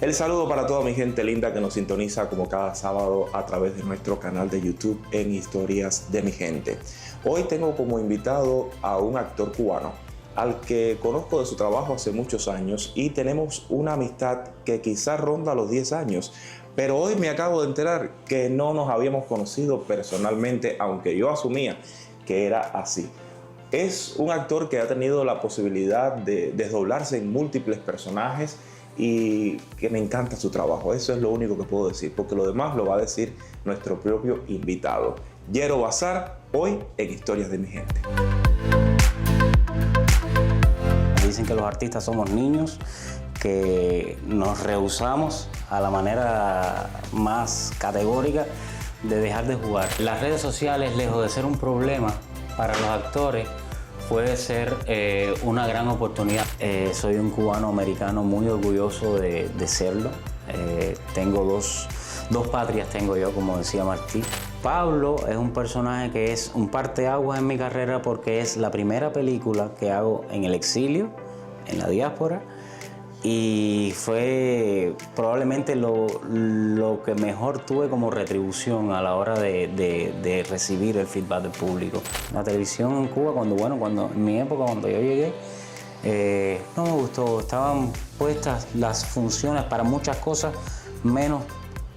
El saludo para toda mi gente linda que nos sintoniza como cada sábado a través de nuestro canal de YouTube en Historias de mi Gente. Hoy tengo como invitado a un actor cubano al que conozco de su trabajo hace muchos años y tenemos una amistad que quizás ronda los 10 años. Pero hoy me acabo de enterar que no nos habíamos conocido personalmente, aunque yo asumía que era así. Es un actor que ha tenido la posibilidad de desdoblarse en múltiples personajes y que me encanta su trabajo. Eso es lo único que puedo decir, porque lo demás lo va a decir nuestro propio invitado. Yero Bazar, hoy en Historias de mi Gente. Dicen que los artistas somos niños, que nos rehusamos a la manera más categórica de dejar de jugar. Las redes sociales, lejos de ser un problema para los actores, puede ser una gran oportunidad. Soy un cubano-americano muy orgulloso de serlo. Tengo dos patrias, tengo yo, como decía Martí. Pablo es un personaje que es un parteaguas en mi carrera porque es la primera película que hago en el exilio, en la diáspora, y fue probablemente lo que mejor tuve como retribución a la hora de recibir el feedback del público. La televisión en Cuba, cuando en mi época, cuando yo llegué, no me gustó. Estaban puestas las funciones para muchas cosas, menos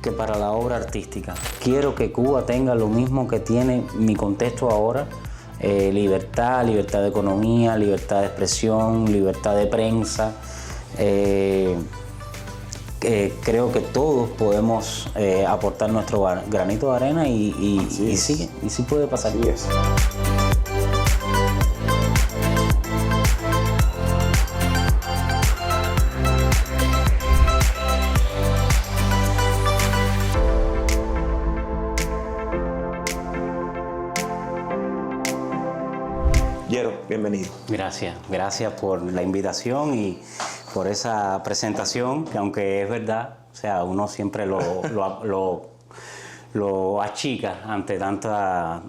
que para la obra artística. Quiero que Cuba tenga lo mismo que tiene mi contexto ahora, libertad de economía, libertad de expresión, libertad de prensa. Creo que todos podemos aportar nuestro granito de arena y sí puede pasar. Así es. Yero, bienvenido. Gracias por la invitación y por esa presentación, que aunque es verdad, o sea, uno siempre lo achica ante tanta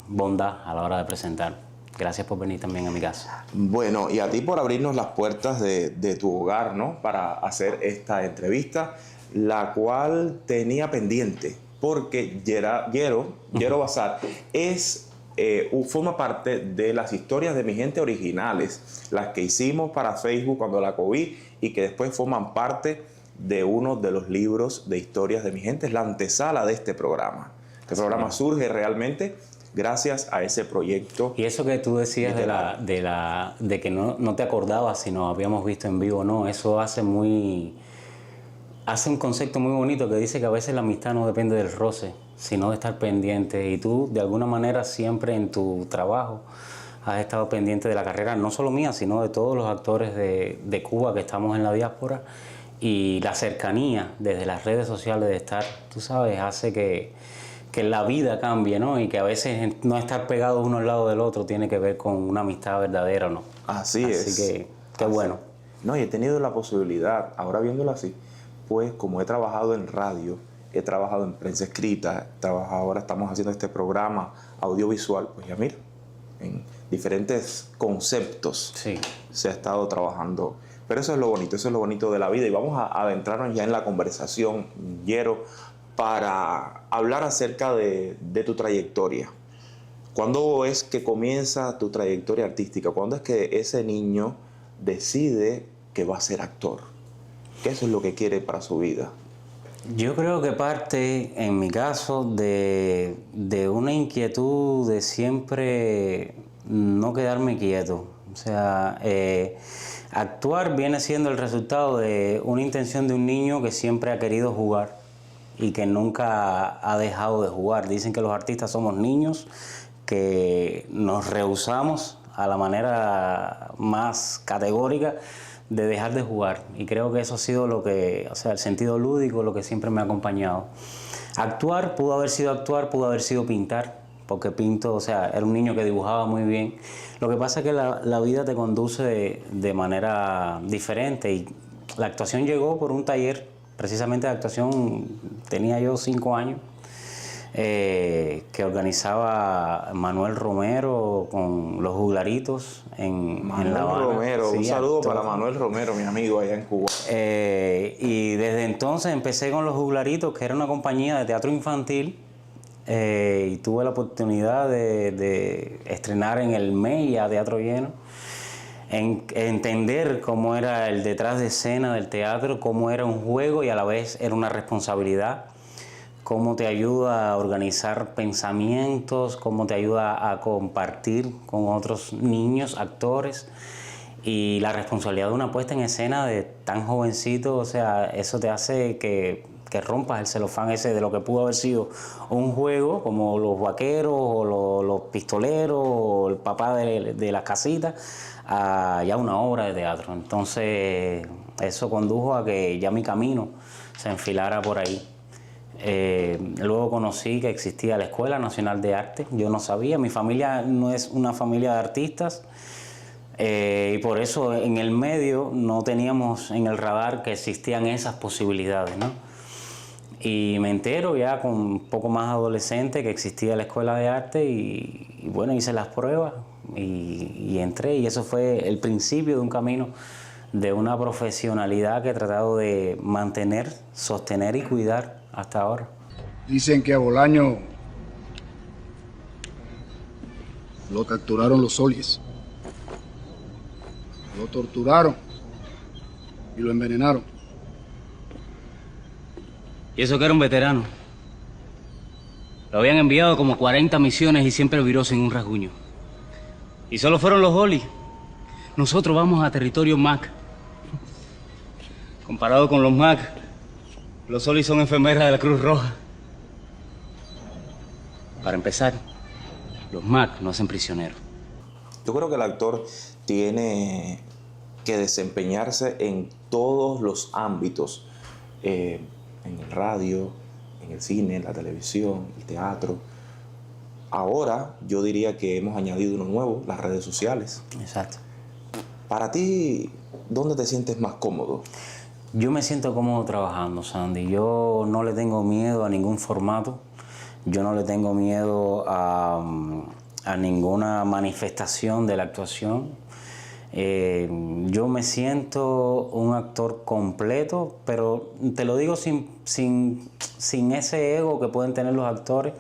bondad a la hora de presentar. Gracias por venir también a mi casa. Bueno, y a ti por abrirnos las puertas de tu hogar, ¿no? Para hacer esta entrevista, la cual tenía pendiente, porque Yero Bazar forma parte de las Historias de mi Gente originales, las que hicimos para Facebook cuando la COVID y que después forman parte de uno de los libros de Historias de mi Gente. Es la antesala de este programa. Este programa surge realmente gracias a ese proyecto. Y eso que tú decías de que no te acordabas si nos habíamos visto en vivo o no, eso hace un concepto muy bonito que dice que a veces la amistad no depende del roce, sino de estar pendiente. Y tú, de alguna manera, siempre en tu trabajo has estado pendiente de la carrera, no solo mía, sino de todos los actores de Cuba que estamos en la diáspora. Y la cercanía desde las redes sociales de estar, tú sabes, hace que la vida cambie, ¿no? Y que a veces no estar pegados uno al lado del otro tiene que ver con una amistad verdadera, ¿no? Así es. Así que, qué bueno. No, y he tenido la posibilidad, ahora viéndolo así, pues como he trabajado en radio, he trabajado en prensa escrita, ahora estamos haciendo este programa audiovisual, pues ya mira, en diferentes conceptos se ha estado trabajando. Pero eso es lo bonito de la vida. Y vamos a adentrarnos ya en la conversación, Yero, para hablar acerca de tu trayectoria. ¿Cuándo es que comienza tu trayectoria artística? ¿Cuándo es que ese niño decide que va a ser actor? ¿Qué eso es lo que quiere para su vida? Yo creo que parte, en mi caso, de una inquietud de siempre no quedarme quieto. O sea, actuar viene siendo el resultado de una intención de un niño que siempre ha querido jugar y que nunca ha dejado de jugar. Dicen que los artistas somos niños, que nos rehusamos a la manera más categórica de dejar de jugar, y creo que eso ha sido el sentido lúdico, lo que siempre me ha acompañado. Actuar, pudo haber sido pintar, porque pinto, o sea, era un niño que dibujaba muy bien. Lo que pasa es que la vida te conduce de manera diferente, y la actuación llegó por un taller, precisamente de actuación, tenía yo 5 años, que organizaba Manuel Romero con los Juglaritos en La Habana. Romero, Sí, un saludo actor. para Manuel Romero, mi amigo allá en Cuba. Y desde entonces empecé con los Juglaritos, que era una compañía de teatro infantil, y tuve la oportunidad de estrenar en el MEIA, Teatro Lleno, entender cómo era el detrás de escena del teatro, cómo era un juego y a la vez era una responsabilidad, cómo te ayuda a organizar pensamientos, cómo te ayuda a compartir con otros niños, actores, y la responsabilidad de una puesta en escena de tan jovencito, o sea, eso te hace que rompas el celofán ese de lo que pudo haber sido un juego, como los vaqueros, o los pistoleros, o el papá de las casitas, a ya una obra de teatro. Entonces, eso condujo a que ya mi camino se enfilara por ahí. Luego conocí que existía la Escuela Nacional de Arte. Yo no sabía, mi familia no es una familia de artistas, y por eso en el medio no teníamos en el radar que existían esas posibilidades, ¿no? Y me entero ya con un poco más adolescente que existía la Escuela de Arte y bueno, hice las pruebas y entré, y eso fue el principio de un camino de una profesionalidad que he tratado de mantener, sostener y cuidar hasta ahora. Dicen que a Bolaño lo capturaron los solis, lo torturaron y lo envenenaron. Y eso que era un veterano. Lo habían enviado como 40 misiones y siempre viró sin un rasguño. Y solo fueron los Oli. Nosotros vamos a territorio MAC. Comparado con los MAC, los Oli son enfermeras de la Cruz Roja. Para empezar, los MAC no hacen prisioneros. Yo creo que el actor tiene que desempeñarse en todos los ámbitos, en el radio, en el cine, en la televisión, el teatro. Ahora yo diría que hemos añadido uno nuevo, las redes sociales. Exacto. Para ti, ¿dónde te sientes más cómodo? Yo me siento cómodo trabajando, Sandy. Yo no le tengo miedo a ningún formato. Yo no le tengo miedo a ninguna manifestación de la actuación. Yo me siento un actor completo, pero te lo digo sin ese ego que pueden tener los actores,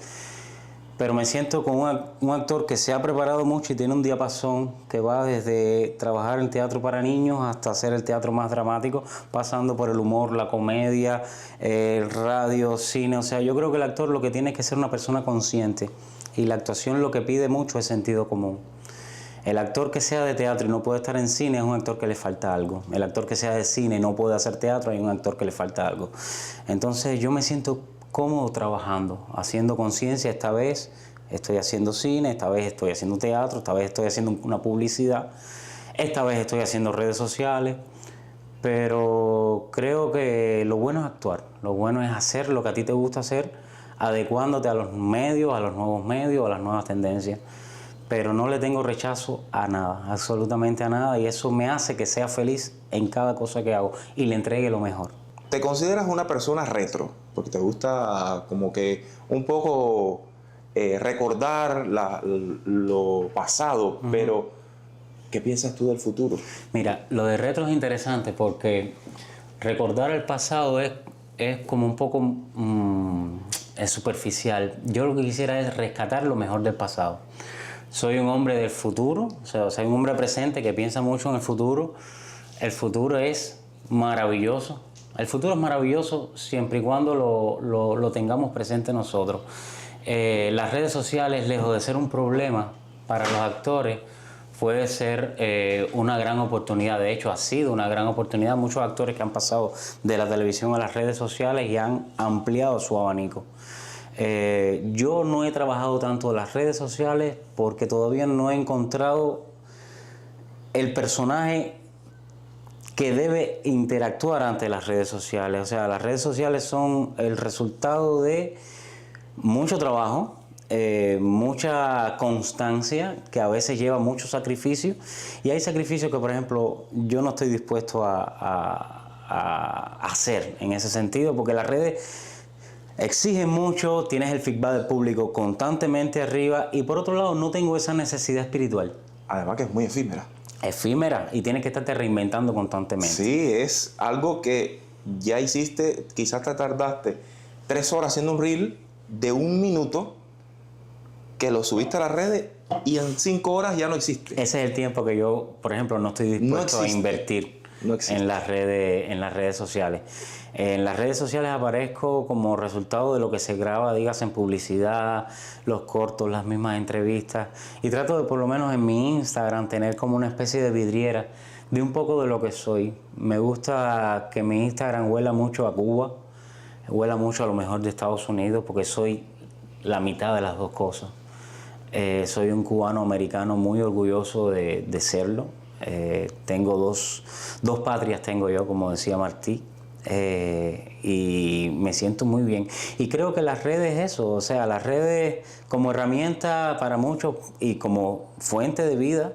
pero me siento como un actor que se ha preparado mucho y tiene un diapasón que va desde trabajar en teatro para niños hasta hacer el teatro más dramático, pasando por el humor, la comedia, el radio, cine. O sea, yo creo que el actor lo que tiene es que ser una persona consciente, y la actuación lo que pide mucho es sentido común. El actor que sea de teatro y no puede estar en cine es un actor que le falta algo. El actor que sea de cine y no puede hacer teatro es un actor que le falta algo. Entonces yo me siento cómodo trabajando, haciendo conciencia. Esta vez estoy haciendo cine, esta vez estoy haciendo teatro, esta vez estoy haciendo una publicidad, esta vez estoy haciendo redes sociales. Pero creo que lo bueno es actuar, lo bueno es hacer lo que a ti te gusta hacer, adecuándote a los medios, a los nuevos medios, a las nuevas tendencias. Pero no le tengo rechazo a nada, absolutamente a nada, y eso me hace que sea feliz en cada cosa que hago y le entregue lo mejor. ¿Te consideras una persona retro? Porque te gusta como que un poco recordar lo pasado, pero ¿qué piensas tú del futuro? Mira, lo de retro es interesante porque recordar el pasado es como un poco es superficial. Yo lo que quisiera es rescatar lo mejor del pasado. Soy un hombre del futuro, o sea, soy un hombre presente que piensa mucho en el futuro. El futuro es maravilloso. El futuro es maravilloso siempre y cuando lo tengamos presente nosotros. Las redes sociales, lejos de ser un problema para los actores, puede ser una gran oportunidad. De hecho, ha sido una gran oportunidad. Muchos actores que han pasado de la televisión a las redes sociales y han ampliado su abanico. Yo no he trabajado tanto en las redes sociales porque todavía no he encontrado el personaje que debe interactuar ante las redes sociales. O sea, las redes sociales son el resultado de mucho trabajo, mucha constancia, que a veces lleva mucho sacrificio, y hay sacrificios que, por ejemplo, yo no estoy dispuesto a hacer en ese sentido, porque las redes exige mucho, tienes el feedback del público constantemente arriba y por otro lado no tengo esa necesidad espiritual. Además que es muy efímera. Efímera y tienes que estarte reinventando constantemente. Sí, es algo que ya hiciste, quizás te tardaste 3 horas haciendo un reel de 1 minuto que lo subiste a las redes y en 5 horas ya no existe. Ese es el tiempo que yo, por ejemplo, no estoy dispuesto a invertir en las redes sociales. En las redes sociales aparezco como resultado de lo que se graba, digas, en publicidad, los cortos, las mismas entrevistas. Y trato de, por lo menos en mi Instagram, tener como una especie de vidriera de un poco de lo que soy. Me gusta que mi Instagram huela mucho a Cuba, huela mucho a lo mejor de Estados Unidos, porque soy la mitad de las dos cosas. Soy un cubano americano muy orgulloso de serlo. Tengo dos patrias, tengo yo, como decía Martí. Y me siento muy bien. Y creo que las redes eso, o sea, las redes como herramienta para muchos y como fuente de vida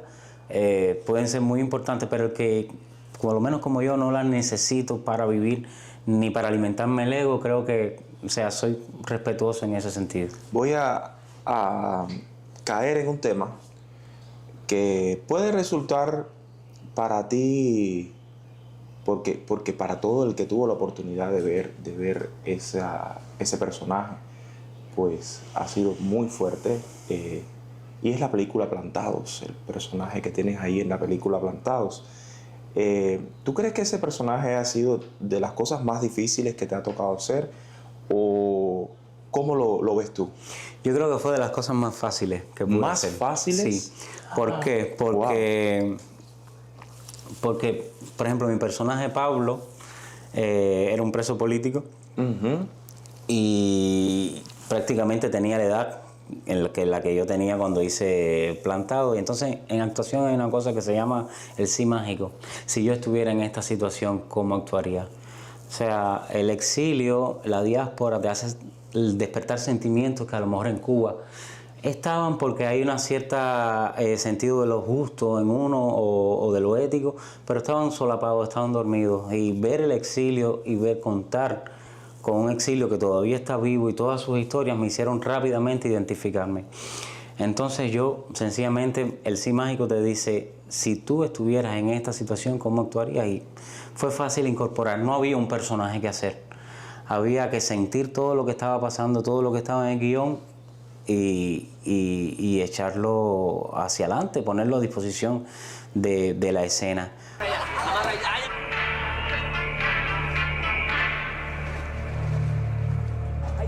pueden ser muy importantes, pero que por lo menos como yo no las necesito para vivir ni para alimentarme el ego, creo que, o sea, soy respetuoso en ese sentido. Voy a caer en un tema que puede resultar para ti, porque para todo el que tuvo la oportunidad de ver ese personaje, pues ha sido muy fuerte, y es la película Plantados, el personaje que tienes ahí en la película Plantados. ¿Tú crees que ese personaje ha sido de las cosas más difíciles que te ha tocado hacer, o cómo lo ves tú? Yo creo que fue de las cosas más fáciles que pude hacer. ¿Más fáciles? Sí. ¿Por qué? Porque, por ejemplo, mi personaje Pablo era un preso político y prácticamente tenía la edad en la que yo tenía cuando hice Plantado. Y entonces en actuación hay una cosa que se llama el sí mágico. Si yo estuviera en esta situación, ¿cómo actuaría? O sea, el exilio, la diáspora te hace despertar sentimientos que a lo mejor en Cuba estaban, porque hay una cierta sentido de lo justo en uno o de lo ético, pero estaban solapados, estaban dormidos. Y ver el exilio y ver contar con un exilio que todavía está vivo y todas sus historias me hicieron rápidamente identificarme. Entonces yo, sencillamente, el sí mágico te dice, si tú estuvieras en esta situación, ¿cómo actuarías? Y fue fácil incorporar, no había un personaje que hacer. Había que sentir todo lo que estaba pasando, todo lo que estaba en el guión y echarlo hacia adelante, ponerlo a disposición de la escena.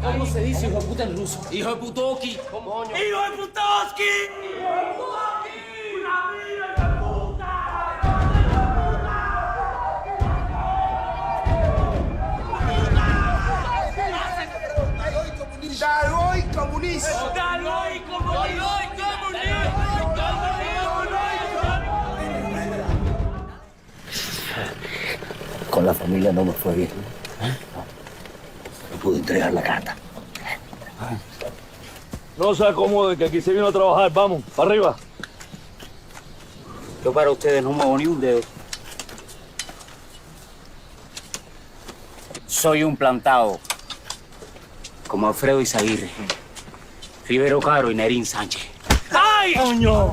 ¿Cómo se dice hijo de puta en ruso? Hijo de putoski. ¿Cómo? ¡Hijo de putoski! ¡Daloy comunista! ¡Daloy comunista! Con la familia no me fue bien. No pude entregar la carta. No se acomode, que aquí se vino a trabajar. Vamos, para arriba. Yo para ustedes no muevo ni un dedo. Soy un Plantado, como Alfredo Izaguirre, Rivero Caro y Nerín Sánchez. ¡Ay! ¡Coño!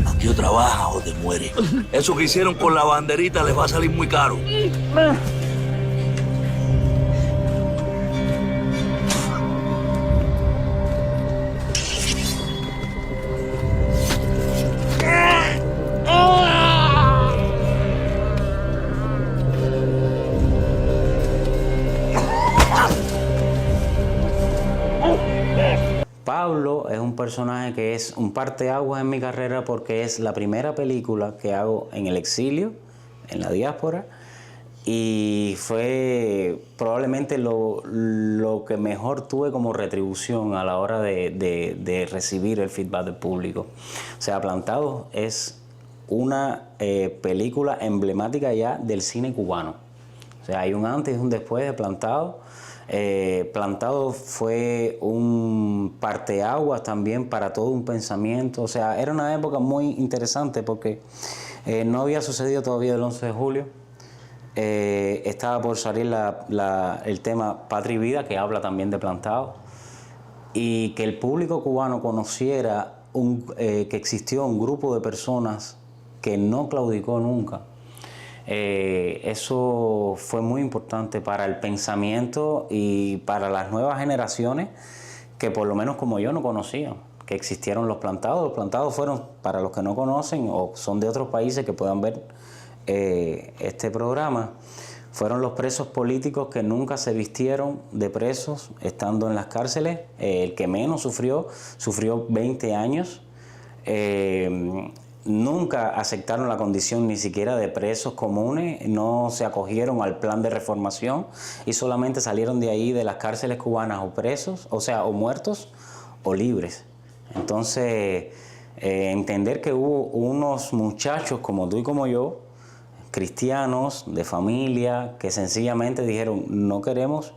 Aquí o trabaja o te muere. Eso que hicieron con la banderita les va a salir muy caro. Pablo es un personaje que es un parteaguas en mi carrera porque es la primera película que hago en el exilio, en la diáspora, y fue probablemente lo que mejor tuve como retribución a la hora de recibir el feedback del público. O sea, Plantado es una película emblemática ya del cine cubano. O sea, hay un antes y un después de Plantado. Plantado fue un parteaguas también para todo un pensamiento. O sea, era una época muy interesante porque no había sucedido todavía el 11 de julio. estaba por salir el tema Patria y Vida, que habla también de plantado, y que el público cubano conociera que existió un grupo de personas que no claudicó nunca. Eso fue muy importante para el pensamiento y para las nuevas generaciones que por lo menos como yo no conocían que existieron los plantados. Los plantados fueron, para los que no conocen o son de otros países que puedan ver este programa, fueron los presos políticos que nunca se vistieron de presos estando en las cárceles. El que menos sufrió 20 años. Nunca aceptaron la condición ni siquiera de presos comunes, no se acogieron al plan de reformación y solamente salieron de ahí, de las cárceles cubanas, o presos, o muertos o libres. Entonces, entender que hubo unos muchachos como tú y como yo, cristianos, de familia, que sencillamente dijeron: no queremos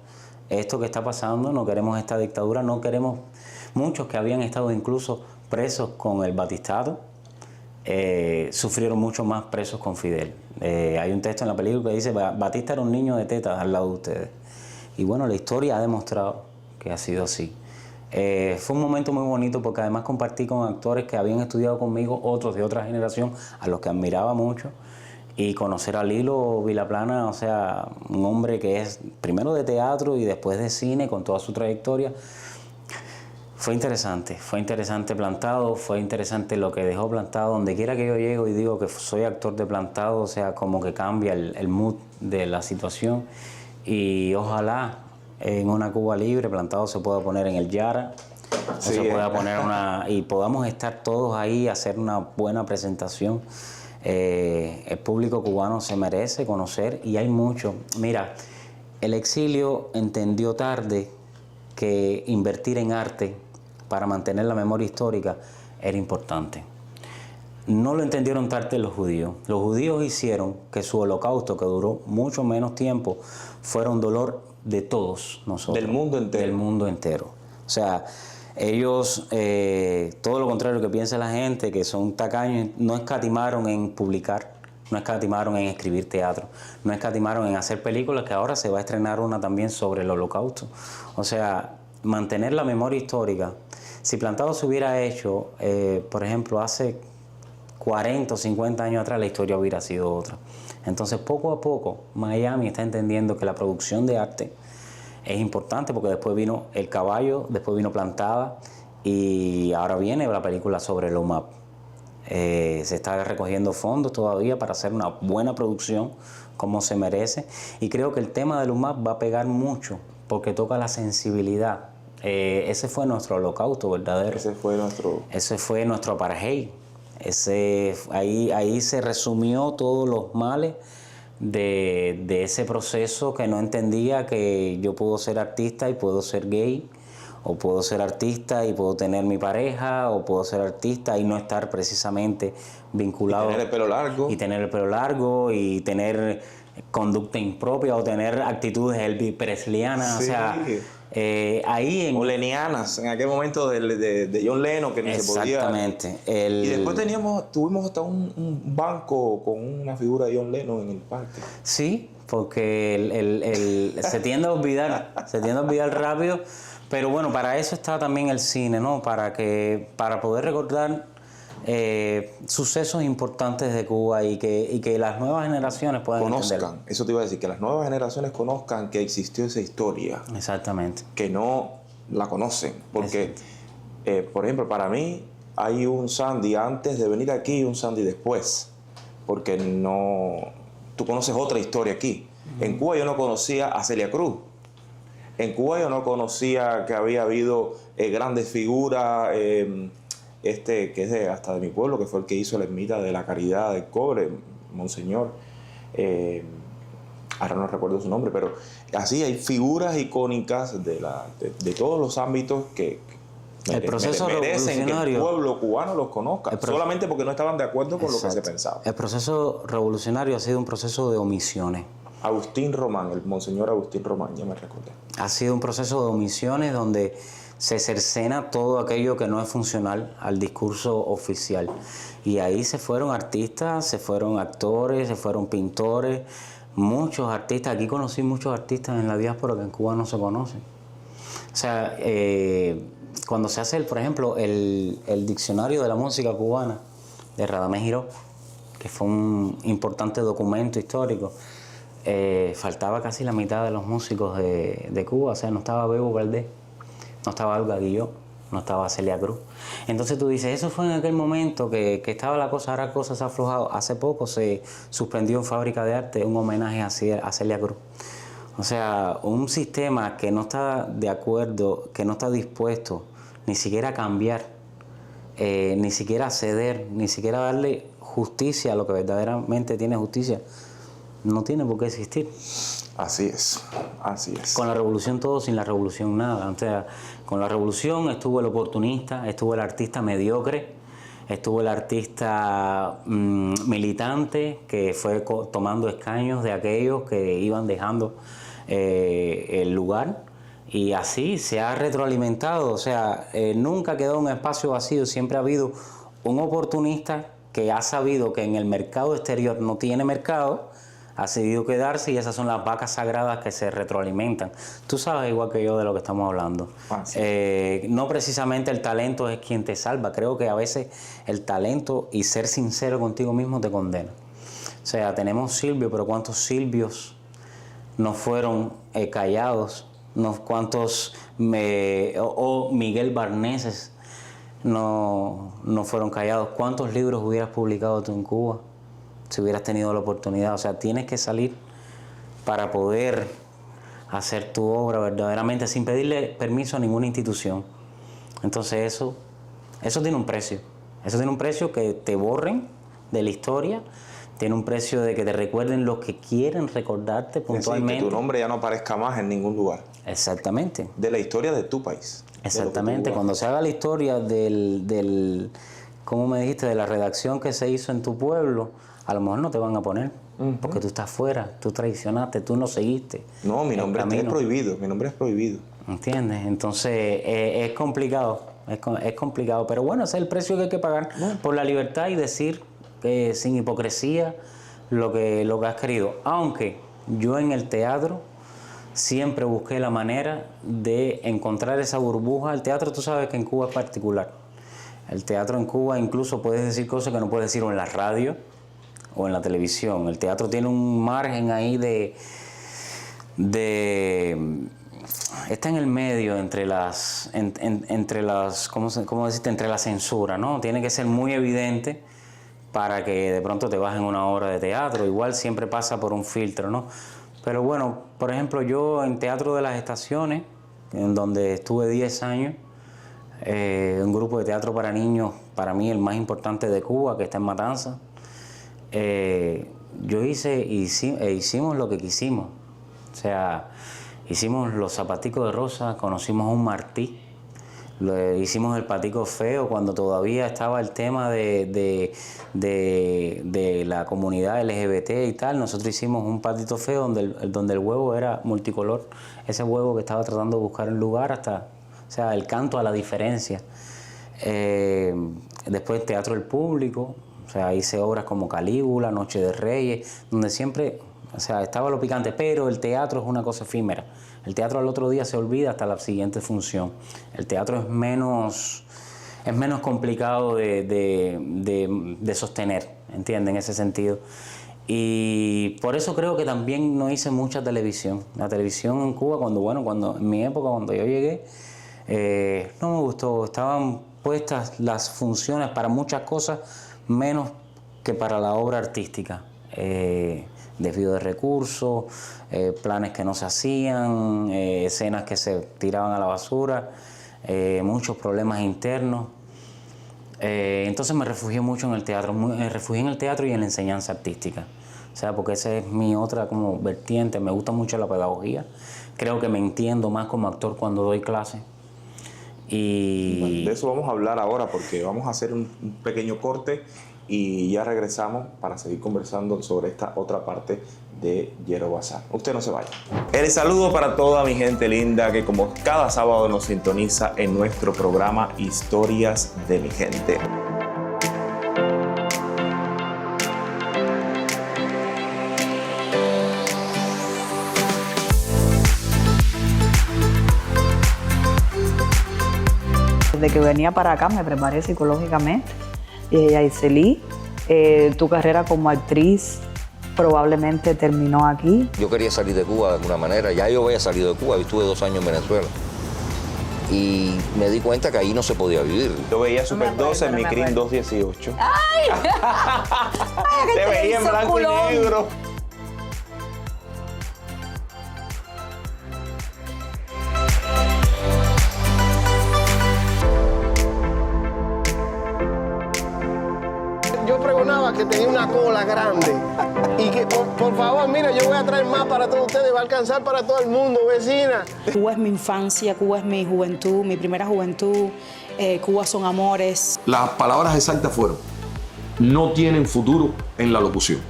esto que está pasando, no queremos esta dictadura, no queremos. Muchos que habían estado incluso presos con el batistato, sufrieron mucho más presos con Fidel. Hay un texto en la película que dice: Batista era un niño de tetas al lado de ustedes. Y bueno, la historia ha demostrado que ha sido así. Fue un momento muy bonito porque además compartí con actores que habían estudiado conmigo, otros de otra generación, a los que admiraba mucho. Y conocer a Lilo Vilaplana, o sea, un hombre que es primero de teatro y después de cine, con toda su trayectoria. Fue interesante Plantado, fue interesante lo que dejó Plantado. Donde quiera que yo llego y digo que soy actor de Plantado, o sea, como que cambia el mood de la situación. Y ojalá en una Cuba libre Plantado se pueda poner en el Yara, sí, se pueda poner y podamos estar todos ahí, hacer una buena presentación. El público cubano se merece conocer y hay mucho. Mira, el exilio entendió tarde que invertir en arte para mantener la memoria histórica era importante. No lo entendieron tarde los judíos. Los judíos hicieron que su holocausto, que duró mucho menos tiempo, fuera un dolor de todos nosotros. Del mundo entero. Del mundo entero. O sea, ellos, todo lo contrario que piensa la gente, que son tacaños, no escatimaron en publicar, no escatimaron en escribir teatro, no escatimaron en hacer películas, que ahora se va a estrenar una también sobre el holocausto. O sea, mantener la memoria histórica. Si Plantado se hubiera hecho, por ejemplo, hace 40 o 50 años atrás, la historia hubiera sido otra. Entonces, poco a poco, Miami está entendiendo que la producción de arte es importante, porque después vino El Caballo, después vino Plantada y ahora viene la película sobre el UMAP. Se está recogiendo fondos todavía para hacer una buena producción como se merece, y creo que el tema del UMAP va a pegar mucho porque toca la sensibilidad. Ese fue nuestro holocausto verdadero. Ese fue nuestro apartheid. Ahí se resumió todos los males de ese proceso, que no entendía que yo puedo ser artista y puedo ser gay, o puedo ser artista y puedo tener mi pareja, o puedo ser artista y no estar precisamente vinculado. Y tener el pelo largo. Y tener el pelo largo, y tener conducta impropia, o tener actitudes Elvis Presleyanas. Sí. O sea, o lenianas, en aquel momento de John Lennon, que no se podía. Exactamente. Y después tuvimos hasta un banco con una figura de John Lennon en el parque. Sí, porque se tiende a olvidar rápido. Pero bueno, para eso está también el cine, ¿no? Para poder recordar sucesos importantes de Cuba y que las nuevas generaciones puedan conozcan. Eso te iba a decir, que las nuevas generaciones conozcan que existió esa historia. Exactamente. Que no la conocen. Porque, por ejemplo, para mí hay un Sandy antes de venir aquí y un Sandy después. Porque tú conoces otra historia aquí. En Cuba yo no conocía a Celia Cruz. En Cuba yo no conocía que había habido grandes figuras, que es hasta de mi pueblo, que fue el que hizo la ermita de la Caridad del Cobre, Monseñor. Ahora no recuerdo su nombre, pero así hay figuras icónicas de todos los ámbitos que merecen que el pueblo cubano los conozca, solamente porque no estaban de acuerdo con lo que se pensaba. El proceso revolucionario ha sido un proceso de omisiones. Agustín Román, el Monseñor Agustín Román, ya me recordé. Ha sido un proceso de omisiones donde se cercena todo aquello que no es funcional al discurso oficial. Y ahí se fueron artistas, se fueron actores, se fueron pintores, muchos artistas, aquí conocí muchos artistas en la diáspora que en Cuba no se conocen. O sea, cuando se hace, por ejemplo, el diccionario de la música cubana de Radamés Giró, que fue un importante documento histórico, faltaba casi la mitad de los músicos de Cuba. O sea, no estaba Bebo Valdés, no estaba Olga Guillot, no estaba Celia Cruz. Entonces tú dices, eso fue en aquel momento que estaba la cosa, ahora la cosa se ha aflojado. Hace poco se suspendió en Fábrica de Arte un homenaje a Celia Cruz. O sea, un sistema que no está de acuerdo, que no está dispuesto ni siquiera a cambiar, ni siquiera a ceder, ni siquiera a darle justicia a lo que verdaderamente tiene justicia, no tiene por qué existir. Así es, así es. Con la revolución todo, sin la revolución nada. O sea, con la revolución estuvo el oportunista, estuvo el artista mediocre, estuvo el artista militante que fue tomando escaños de aquellos que iban dejando el lugar, y así se ha retroalimentado. O sea, nunca quedó un espacio vacío, siempre ha habido un oportunista que ha sabido que en el mercado exterior no tiene mercado, ha decidido quedarse, y esas son las vacas sagradas que se retroalimentan. Tú sabes igual que yo de lo que estamos hablando. No precisamente el talento es quien te salva, creo que a veces el talento y ser sincero contigo mismo te condena. O sea, tenemos Silvio, pero ¿cuántos Silvios no fueron callados? ¿Cuántos o Miguel Barneses no fueron callados? ¿Cuántos libros hubieras publicado tú en Cuba si hubieras tenido la oportunidad? O sea, tienes que salir para poder hacer tu obra verdaderamente sin pedirle permiso a ninguna institución. Entonces eso tiene un precio. Eso tiene un precio que te borren de la historia, tiene un precio de que te recuerden los que quieren recordarte puntualmente. Es decir, que tu nombre ya no aparezca más en ningún lugar. Exactamente. De la historia de tu país. Exactamente. Cuando se haga la historia ¿cómo me dijiste? De la redacción que se hizo en tu pueblo, a lo mejor no te van a poner, porque tú estás fuera, tú traicionaste, tú no seguiste. No, mi nombre es prohibido, mi nombre es prohibido. ¿Entiendes? Entonces es complicado, es complicado, pero bueno, ese es el precio que hay que pagar por la libertad y decir sin hipocresía lo que has querido. Aunque yo en el teatro siempre busqué la manera de encontrar esa burbuja. El teatro, tú sabes que en Cuba es particular. El teatro en Cuba incluso puedes decir cosas que no puedes decir en la radio o en la televisión. El teatro tiene un margen ahí está en el medio entre las entre la censura, ¿no? Tiene que ser muy evidente para que de pronto te bajen una obra de teatro. Igual siempre pasa por un filtro, ¿no? Pero bueno, por ejemplo, yo en Teatro de las Estaciones, en donde estuve 10 años, un grupo de teatro para niños, para mí el más importante de Cuba, que está en Matanzas, hicimos lo que quisimos. O sea, hicimos Los Zapaticos de Rosa, conocimos a un Martí, hicimos El Patico Feo cuando todavía estaba el tema de la comunidad LGBT y tal. Nosotros hicimos un Patito Feo donde el huevo era multicolor, ese huevo que estaba tratando de buscar un lugar hasta, o sea, el canto a la diferencia. Después Teatro del Público, o sea, hice obras como Calígula, Noche de Reyes, donde siempre, o sea, estaba lo picante, pero el teatro es una cosa efímera. El teatro al otro día se olvida hasta la siguiente función. El teatro es menos complicado de sostener, ¿entienden? En ese sentido. Y por eso creo que también no hice mucha televisión. La televisión en Cuba, cuando en mi época, cuando yo llegué, no me gustó. Estaban puestas las funciones para muchas cosas, menos que para la obra artística. Desvío de recursos, planes que no se hacían, escenas que se tiraban a la basura, muchos problemas internos. Entonces me refugié mucho en el teatro, me refugié en el teatro y en la enseñanza artística. O sea, porque esa es mi otra como vertiente, me gusta mucho la pedagogía. Creo que me entiendo más como actor cuando doy clases. Y de eso vamos a hablar ahora, porque vamos a hacer un pequeño corte y ya regresamos para seguir conversando sobre esta otra parte de Yero Bazar. Usted no se vaya. El saludo para toda mi gente linda que como cada sábado nos sintoniza en nuestro programa Historias de mi Gente. Desde que venía para acá me preparé psicológicamente. Dije, Yaiseli, tu carrera como actriz probablemente terminó aquí. Yo quería salir de Cuba de alguna manera. Ya yo había salido de Cuba y estuve 2 años en Venezuela. Y me di cuenta que ahí no se podía vivir. Yo veía Super 12 en mi CRIM 218. ¡Ay! Te veía en blanco y negro. Yo pregonaba que tenía una cola grande y que por favor, mira, yo voy a traer más para todos ustedes, va a alcanzar para todo el mundo, vecina. Cuba es mi infancia, Cuba es mi juventud, mi primera juventud, Cuba son amores. Las palabras exactas fueron: no tienen futuro en la locución.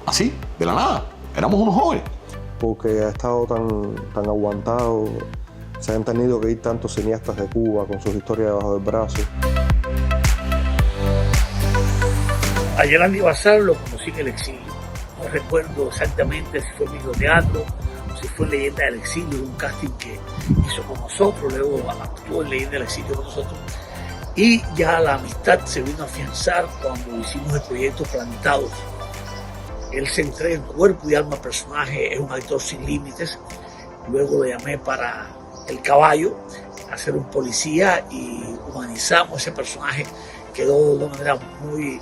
Así, de la nada, éramos unos jóvenes. Porque ha estado tan aguantado, se han tenido que ir tantos cineastas de Cuba con sus historias debajo del brazo. A Yerandi Bazar lo conocí en el exilio. No recuerdo exactamente si fue microteatro o si fue Leyenda del Exilio, un casting que hizo con nosotros, luego actuó en Leyenda del Exilio con nosotros. Y ya la amistad se vino a afianzar cuando hicimos el proyecto Plantados. Él se entrega en cuerpo y alma al personaje, es un actor sin límites. Luego le llamé para El Caballo, a ser un policía, y humanizamos ese personaje. Quedó de una manera muy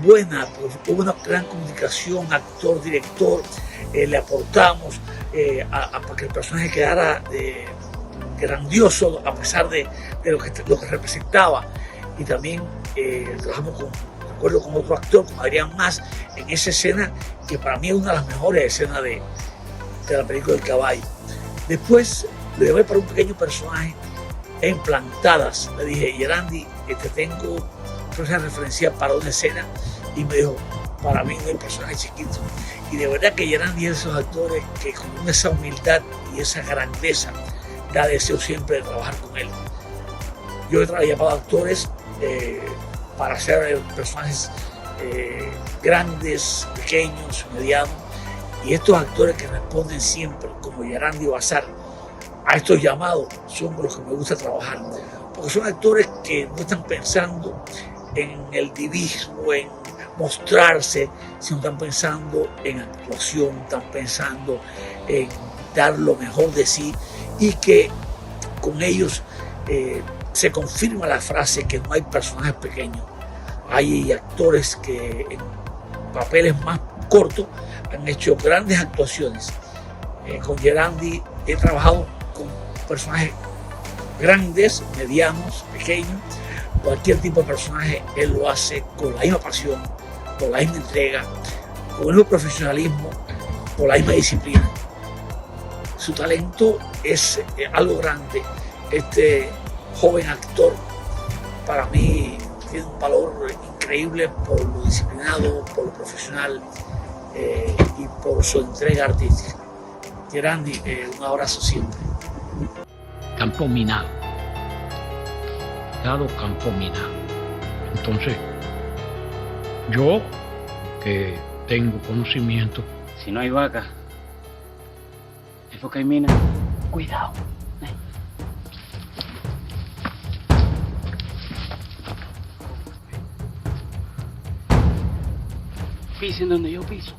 buena, pues hubo una gran comunicación, actor, director, le aportamos para que el personaje quedara grandioso a pesar de lo que representaba. Y también trabajamos recuerdo con otro actor, con Adrián Mas, en esa escena que para mí es una de las mejores escenas de la película del Caballo. Después lo llevé para un pequeño personaje en Plantadas. Le dije, Yerandi, te tengo una referencia para una escena, y me dijo, para mí no hay personaje chiquito. Y de verdad que Yerandi es de esos actores que con esa humildad y esa grandeza da deseo siempre de trabajar con él. Yo he llevado actores para hacer personajes grandes, pequeños, medianos, y estos actores que responden siempre, como Yerandi Bazar, a estos llamados, son con los que me gusta trabajar, porque son actores que no están pensando en el divismo, en mostrarse, sino están pensando en actuación, están pensando en dar lo mejor de sí, y que con ellos se confirma la frase que no hay personajes pequeños. Hay actores que en papeles más cortos han hecho grandes actuaciones. Con Yerandi he trabajado con personajes grandes, medianos, pequeños. Cualquier tipo de personaje él lo hace con la misma pasión, con la misma entrega, con el mismo profesionalismo, con la misma disciplina. Su talento es algo grande. Este joven actor para mí tiene un valor increíble por lo disciplinado, por lo profesional y por su entrega artística. Yerandi, un abrazo siempre. Campo minado. Campo minado. Entonces, yo que tengo conocimiento. Si no hay vaca, es porque hay mina. Cuidado. Pisen donde yo piso.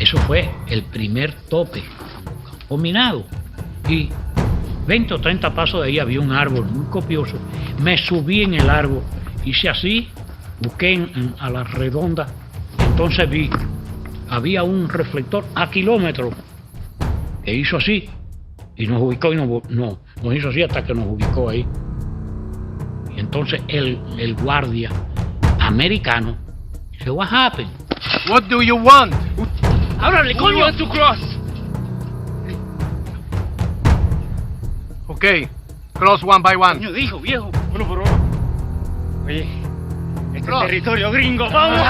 Eso fue el primer tope, campo minado. Y 20 o 30 pasos de ahí había un árbol muy copioso. Me subí en el árbol, hice así, busqué a la redonda. Entonces vi, había un reflector a kilómetros que hizo así y nos ubicó y nos hizo así hasta que nos ubicó ahí. Y entonces el guardia americano dice, "What happened? What do you want? ¡Háblale, coño! Want to cross? Okay, cross one by one. Coño, dijo, viejo. Uno por uno. Oye, este es territorio gringo, ¡vamos!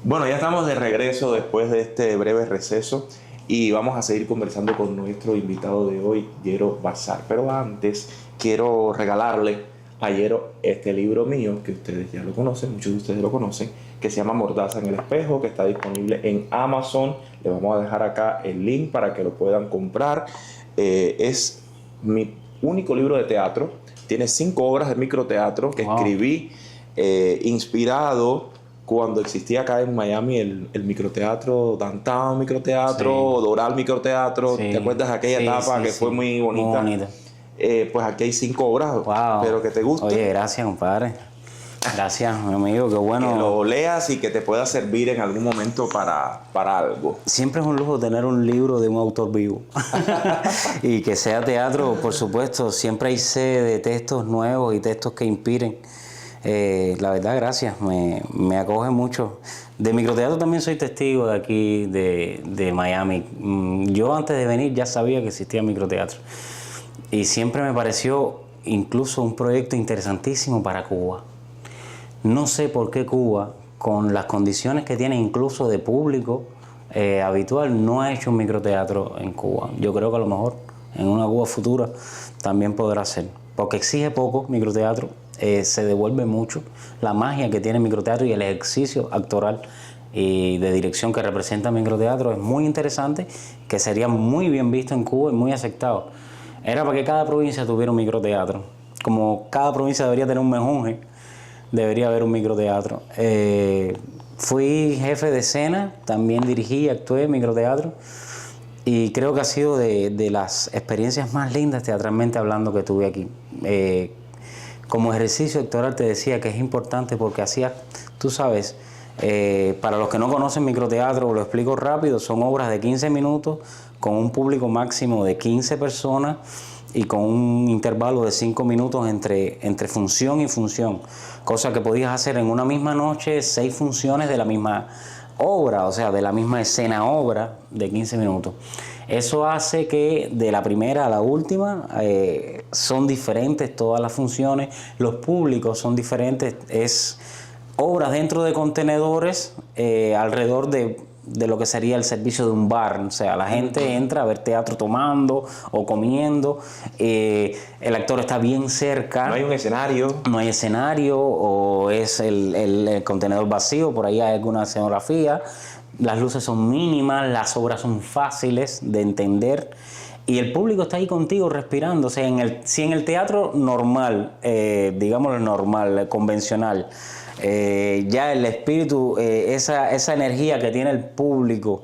Bueno, ya estamos de regreso después de este breve receso y vamos a seguir conversando con nuestro invitado de hoy, Yero Bazar. Pero antes quiero regalarle ayer este libro mío, que ustedes ya lo conocen, muchos de ustedes lo conocen, que se llama Mordaza en el espejo, que está disponible en Amazon. Le vamos a dejar acá el link para que lo puedan comprar. Es mi único libro de teatro. Tiene 5 obras de microteatro que escribí inspirado cuando existía acá en Miami el microteatro, Downtown Microteatro, Doral Microteatro. ¿Te acuerdas de aquella etapa que fue muy bonita? Muy bonita. Pues aquí hay 5 obras, pero que te gusten. Oye, gracias, compadre. Gracias, mi amigo, qué bueno. Que lo leas y que te pueda servir en algún momento para algo. Siempre es un lujo tener un libro de un autor vivo. Y que sea teatro, por supuesto. Siempre hay sed de textos nuevos y textos que inspiren. La verdad, gracias. Me acoge mucho. De microteatro también soy testigo de aquí, de Miami. Yo antes de venir ya sabía que existía microteatro. Y siempre me pareció incluso un proyecto interesantísimo para Cuba. No sé por qué Cuba, con las condiciones que tiene incluso de público habitual, no ha hecho un microteatro en Cuba. Yo creo que a lo mejor en una Cuba futura también podrá ser. Porque exige poco microteatro, se devuelve mucho. La magia que tiene el microteatro y el ejercicio actoral y de dirección que representa el microteatro es muy interesante, que sería muy bien visto en Cuba y muy aceptado. Era para que cada provincia tuviera un microteatro. Como cada provincia debería tener un mejunje, debería haber un microteatro. Fui jefe de escena, también dirigí y actué en microteatro. Y creo que ha sido de las experiencias más lindas teatralmente hablando que tuve aquí. Como ejercicio actoral te decía que es importante porque hacía, tú sabes, para los que no conocen microteatro, lo explico rápido, son obras de 15 minutos con un público máximo de 15 personas y con un intervalo de 5 minutos entre función y función, cosa que podías hacer en una misma noche 6 funciones de la misma obra, o sea, de la misma escena obra de 15 minutos. Eso hace que de la primera a la última son diferentes todas las funciones, los públicos son diferentes, es obras dentro de contenedores alrededor de lo que sería el servicio de un bar. O sea, la gente entra a ver teatro tomando o comiendo, el actor está bien cerca. No hay un escenario. No hay escenario, o es el contenedor vacío, por ahí hay alguna escenografía. Las luces son mínimas, las obras son fáciles de entender y el público está ahí contigo respirando. O sea, si en el teatro normal, digámoslo normal, convencional, ya el espíritu, esa energía que tiene el público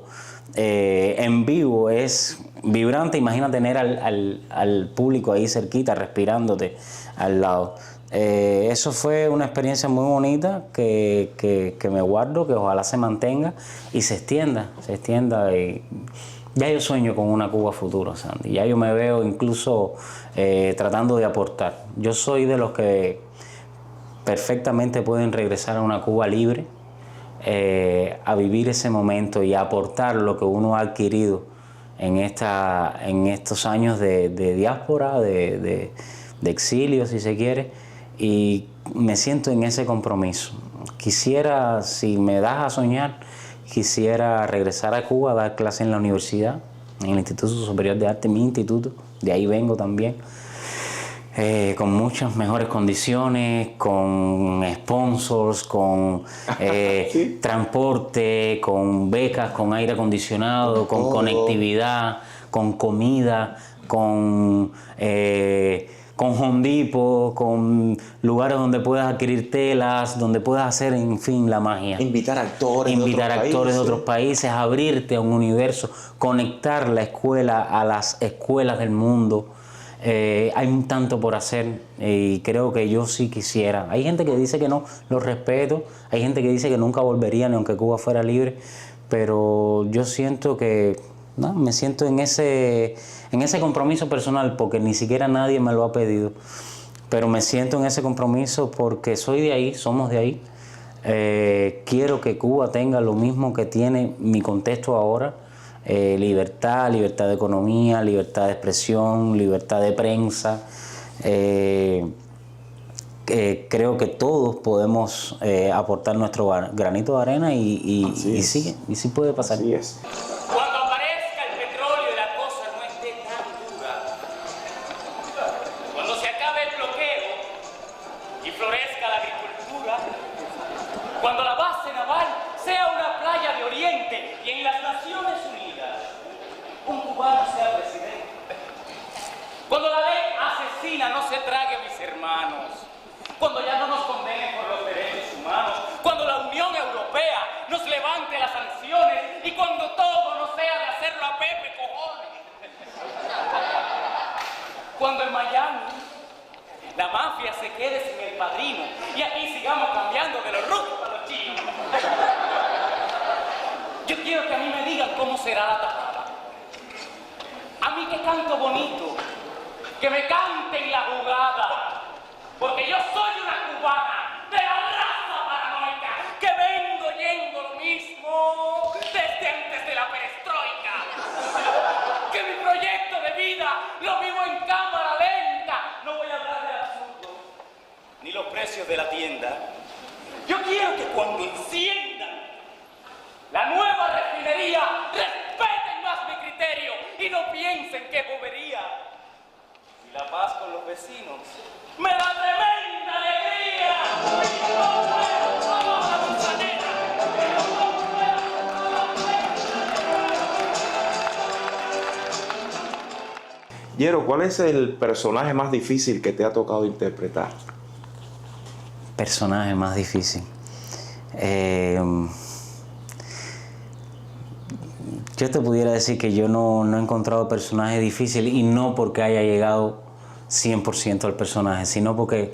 en vivo es vibrante. Imagina tener al público ahí cerquita, respirándote al lado. Eso fue una experiencia muy bonita que me guardo, que ojalá se mantenga y se extienda. Y ya yo sueño con una Cuba futura, Sandy. Ya yo me veo incluso tratando de aportar. Yo soy de los que perfectamente pueden regresar a una Cuba libre, a vivir ese momento y a aportar lo que uno ha adquirido en estos años de diáspora, de exilio, si se quiere, y me siento en ese compromiso. Quisiera, si me das a soñar, quisiera regresar a Cuba a dar clases en la universidad, en el Instituto Superior de Arte, mi instituto, de ahí vengo también. Con muchas mejores condiciones, con sponsors, con ¿sí? transporte, con becas, con aire acondicionado, con conectividad, con comida, con Home Depot, con lugares donde puedas adquirir telas, donde puedas hacer, en fin, la magia. Invitar actores de otros países, abrirte a un universo, conectar la escuela a las escuelas del mundo. Hay un tanto por hacer y creo que yo sí quisiera. Hay gente que dice que no, lo respeto. Hay gente que dice que nunca volvería ni aunque Cuba fuera libre, pero yo siento que me siento en ese compromiso personal, porque ni siquiera nadie me lo ha pedido, pero me siento en ese compromiso porque soy de ahí, somos de ahí. Quiero que Cuba tenga lo mismo que tiene mi contexto ahora. Libertad de economía, libertad de expresión, libertad de prensa. Creo que todos podemos aportar nuestro granito de arena y sí puede pasar. Así es. Cuando aparezca el petróleo y la cosa no esté tan dura, cuando se acabe el bloqueo, Miami. La mafia se quede sin el padrino y aquí sigamos cambiando de los rusos a los chinos. Yo quiero que a mí me digan cómo será la tajada. A mí que canto bonito, que me canten la jugada, porque yo soy una cubana de la raza paranoica, que vengo yendo lo mismo desde antes de la perestroika, que mi proyecto de vida lo vivo en cámara lenta. No voy a hablar del absurdo ni los precios de la tienda. Yo quiero que cuando enciendan la nueva refinería respeten más mi criterio y no piensen que bobería. Si la paz con los vecinos me da tremenda alegría. Yero, ¿cuál es el personaje más difícil que te ha tocado interpretar? Personaje más difícil. Yo te pudiera decir que yo no he encontrado personaje difícil, y no porque haya llegado 100% al personaje, sino porque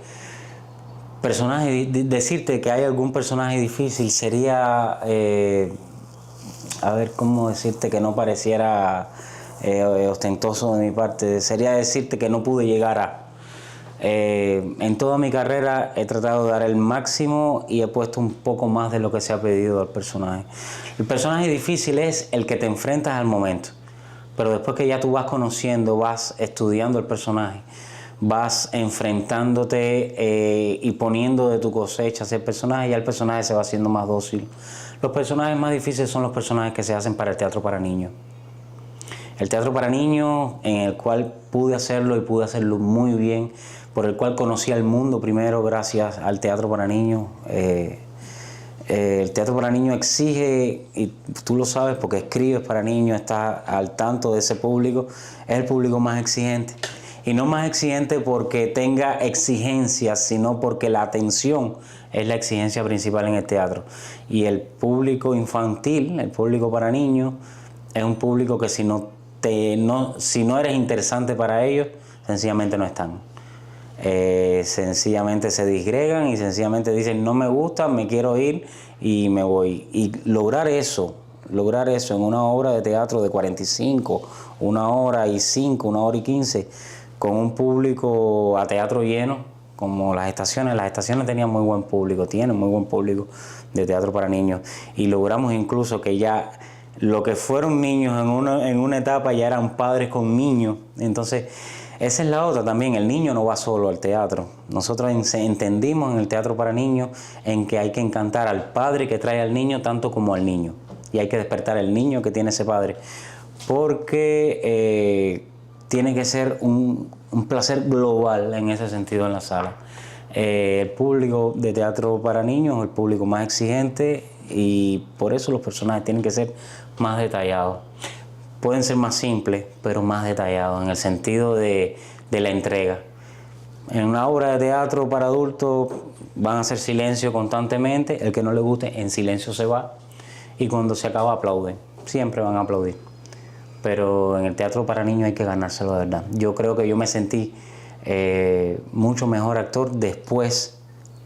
decirte que hay algún personaje difícil sería, a ver cómo decirte que no pareciera ostentoso de mi parte, sería decirte que no pude llegar a. En toda mi carrera he tratado de dar el máximo y he puesto un poco más de lo que se ha pedido al personaje. El personaje difícil es el que te enfrentas al momento, pero después que ya tú vas conociendo, vas estudiando el personaje, vas enfrentándote y poniendo de tu cosecha hacia el personaje, ya el personaje se va haciendo más dócil. Los personajes más difíciles son los personajes que se hacen para el teatro para niños. El teatro para niños, en el cual pude hacerlo y pude hacerlo muy bien, por el cual conocí al mundo primero gracias al teatro para niños. El teatro para niños exige, y tú lo sabes porque escribes para niños, estás al tanto de ese público, es el público más exigente. Y no más exigente porque tenga exigencias, sino porque la atención es la exigencia principal en el teatro. Y el público infantil, el público para niños, es un público que si no eres interesante para ellos, sencillamente no están. Sencillamente se disgregan y sencillamente dicen no me gusta, me quiero ir y me voy. Y lograr eso en una obra de teatro de 45, 1 hora y 5, 1 hora y 15, con un público a teatro lleno, como las estaciones tenían muy buen público, tienen muy buen público de teatro para niños, y logramos incluso que ya lo que fueron niños en una etapa ya eran padres con niños. Entonces esa es la otra también, el niño no va solo al teatro. Nosotros entendimos en el teatro para niños en que hay que encantar al padre que trae al niño tanto como al niño, y hay que despertar al niño que tiene ese padre, porque tiene que ser un placer global en ese sentido en la sala. El público de teatro para niños es el público más exigente, y por eso los personajes tienen que ser más detallados. Pueden ser más simples, pero más detallados en el sentido de la entrega. En una obra de teatro para adultos van a hacer silencio constantemente, el que no le guste en silencio se va, y cuando se acaba aplauden, siempre van a aplaudir. Pero en el teatro para niños hay que ganárselo de verdad. Yo creo que yo me sentí mucho mejor actor después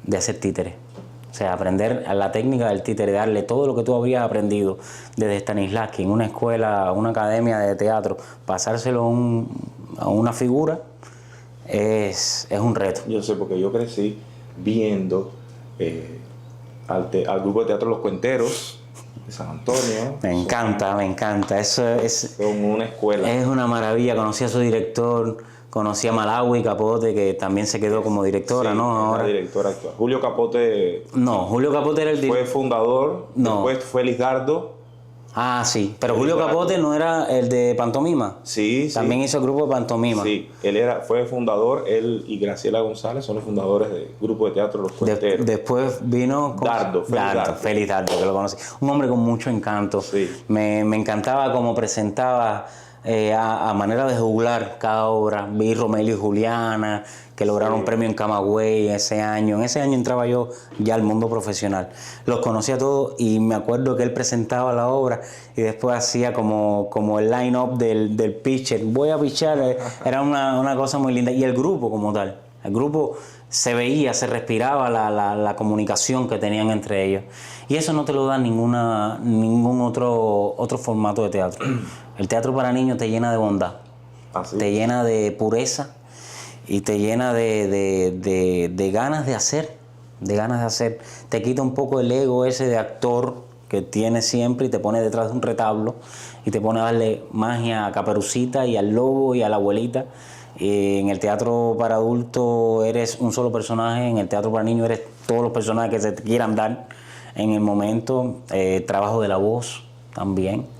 de hacer títere. O sea, aprender la técnica del títere, darle todo lo que tú habrías aprendido desde Stanislavski en una escuela, una academia de teatro, pasárselo a una figura, es un reto. Yo sé, porque yo crecí viendo al grupo de teatro Los Cuenteros de San Antonio. Me encanta. Eso es como una escuela. Es una maravilla. Conocí a su director, conocí a Malawi Capote, que también se quedó como directora, sí, ¿no? Ahora la directora actual. Julio Capote. No, Julio Capote era el fue fundador. No. Después fue Lizardo. Ah, sí. Pero Julio Capote no era el de Pantomima. Sí, también hizo el grupo de Pantomima. Sí, fue fundador, él y Graciela González son los fundadores del grupo de teatro Los Cuenteros. Después vino Félix Dardo, que lo conocí. Un hombre con mucho encanto. Sí. Me encantaba cómo presentaba a manera de jugar cada obra. Vi Romelio y Juliana, que lograron un premio en Camagüey ese año. En ese año entraba yo ya al mundo profesional. Los conocía todos y me acuerdo que él presentaba la obra y después hacía como el line-up del pitcher. Voy a pichar. Era una cosa muy linda. Y el grupo como tal. El grupo se veía, se respiraba la comunicación que tenían entre ellos. Y eso no te lo da ningún otro formato de teatro. El teatro para niños te llena de bondad, te llena de pureza y te llena de ganas de hacer, Te quita un poco el ego ese de actor que tienes siempre y te pone detrás de un retablo y te pone a darle magia a Caperucita y al lobo y a la abuelita. En el teatro para adultos eres un solo personaje, en el teatro para niños eres todos los personajes que se te quieran dar en el momento. Trabajo de la voz también.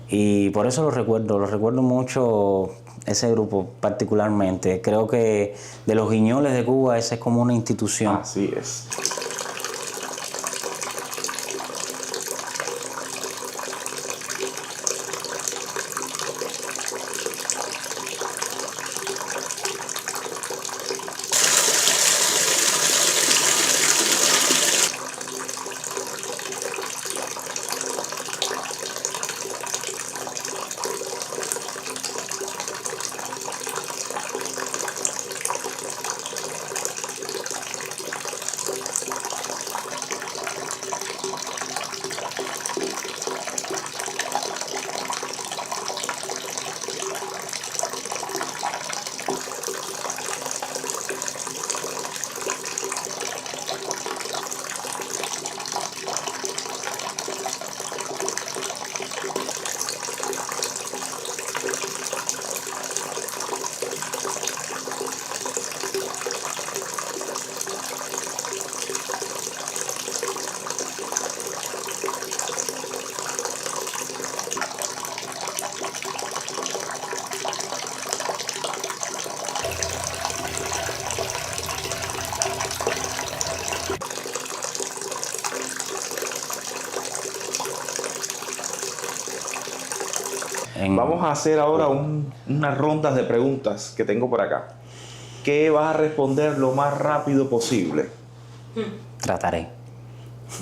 Y por eso lo recuerdo mucho ese grupo particularmente. Creo que de los Guiñoles de Cuba esa es como una institución. Así es. Vamos a hacer ahora unas rondas de preguntas que tengo por acá. ¿Qué vas a responder lo más rápido posible? Trataré.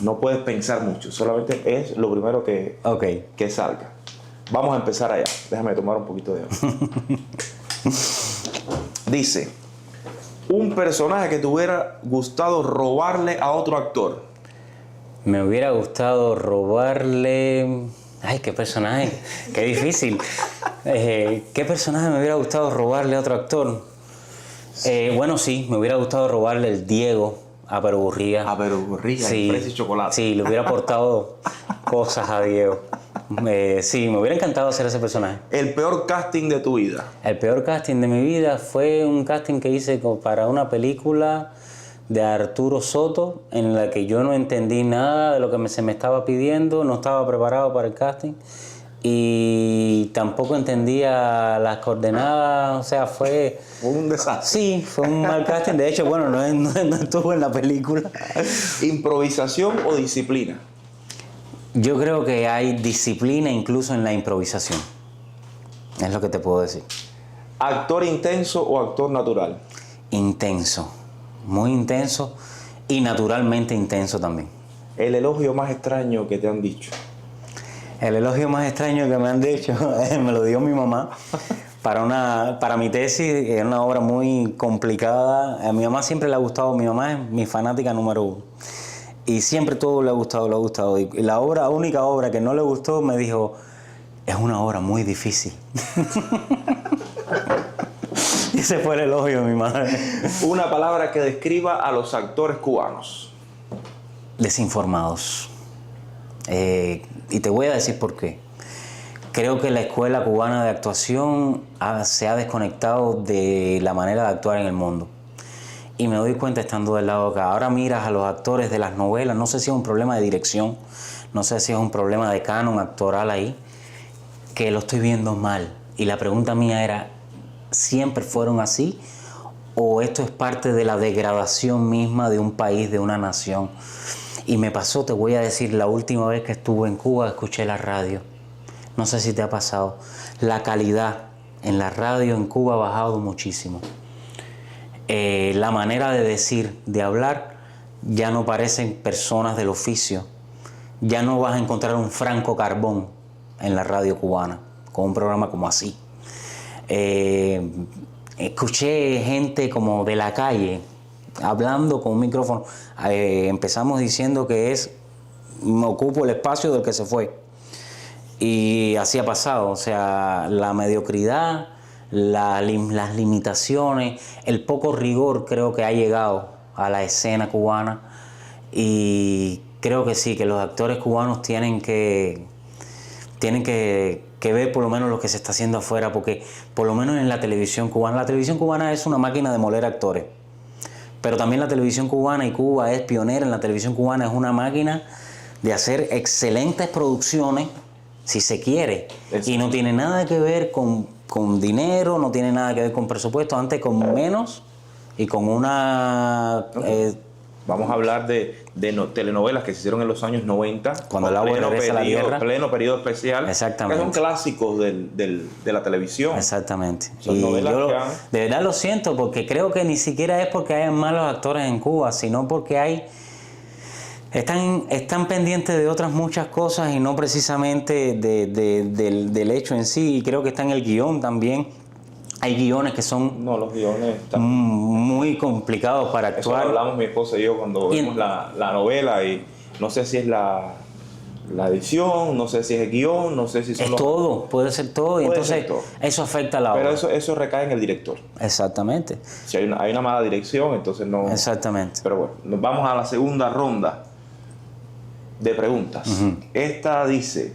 No puedes pensar mucho, solamente es lo primero que salga. Vamos a empezar allá. Déjame tomar un poquito de agua. Dice, un personaje que te hubiera gustado robarle a otro actor. Me hubiera gustado robarle... Ay, qué personaje, qué difícil. ¿Qué personaje me hubiera gustado robarle a otro actor? Bueno, sí, me hubiera gustado robarle el Diego a Pero Gurría. A Pero Gurría, sí, fresa y chocolate. Sí, le hubiera aportado cosas a Diego. Sí, me hubiera encantado hacer ese personaje. ¿El peor casting de tu vida? El peor casting de mi vida fue un casting que hice para una película de Arturo Soto, en la que yo no entendí nada de lo que se me estaba pidiendo, no estaba preparado para el casting y tampoco entendía las coordenadas, o sea, fue un desastre. Sí, fue un mal casting, de hecho, bueno, no estuvo en la película. ¿Improvisación o disciplina? Yo creo que hay disciplina incluso en la improvisación, es lo que te puedo decir. ¿Actor intenso o actor natural? Intenso. Muy intenso y naturalmente intenso también. ¿El elogio más extraño que te han dicho? El elogio más extraño que me han dicho me lo dio mi mamá para mi tesis. Es una obra muy complicada. A mi mamá siempre le ha gustado, mi mamá es mi fanática número 1. Y siempre todo le ha gustado. Y la única obra que no le gustó me dijo, es una obra muy difícil. Ese fue el elogio de mi madre. Una palabra que describa a los actores cubanos. Desinformados. Y te voy a decir por qué. Creo que la escuela cubana de actuación se ha desconectado de la manera de actuar en el mundo. Y me doy cuenta estando del lado de acá. Ahora miras a los actores de las novelas, no sé si es un problema de dirección, no sé si es un problema de canon actoral ahí, que lo estoy viendo mal. Y la pregunta mía era, ¿siempre fueron así? ¿O esto es parte de la degradación misma de un país, de una nación? Y me pasó, te voy a decir, la última vez que estuve en Cuba escuché la radio. no sé si te ha pasado, la calidad en la radio en Cuba ha bajado muchísimo. La manera de decir, de hablar, ya no parecen personas del oficio. Ya no vas a encontrar un Franco Carbón en la radio cubana, con un programa como así. Escuché gente como de la calle, hablando con un micrófono. Empezamos diciendo que me ocupo el espacio del que se fue. Y así ha pasado, o sea, la mediocridad, las limitaciones, el poco rigor creo que ha llegado a la escena cubana, y creo que sí, que los actores cubanos tienen que ver por lo menos lo que se está haciendo afuera, porque por lo menos en la televisión cubana es una máquina de moler actores, pero también la televisión cubana, y Cuba es pionera en la televisión cubana, es una máquina de hacer excelentes producciones, si se quiere, y no tiene nada que ver con dinero, no tiene nada que ver con presupuesto, antes con menos y con una... Vamos a hablar de telenovelas que se hicieron en los años 90. Cuando el agua regresa a la tierra. Pleno periodo especial. Exactamente. Que son clásicos de la televisión. Exactamente. Son y novelas yo que han... de verdad lo siento, porque creo que ni siquiera es porque hayan malos actores en Cuba, sino porque están pendientes de otras muchas cosas y no precisamente del hecho en sí. Y creo que está en el guión también. Hay guiones que son los guiones están muy complicados para actuar. Eso hablamos mi esposa y yo cuando vimos la novela, y no sé si es la edición, no sé si es el guión, no sé si son todo, puede ser todo, y entonces eso afecta a la obra. Pero eso recae en el director. Exactamente. Si hay una mala dirección, entonces no... Exactamente. Pero bueno, nos vamos a la segunda ronda de preguntas. Esta dice,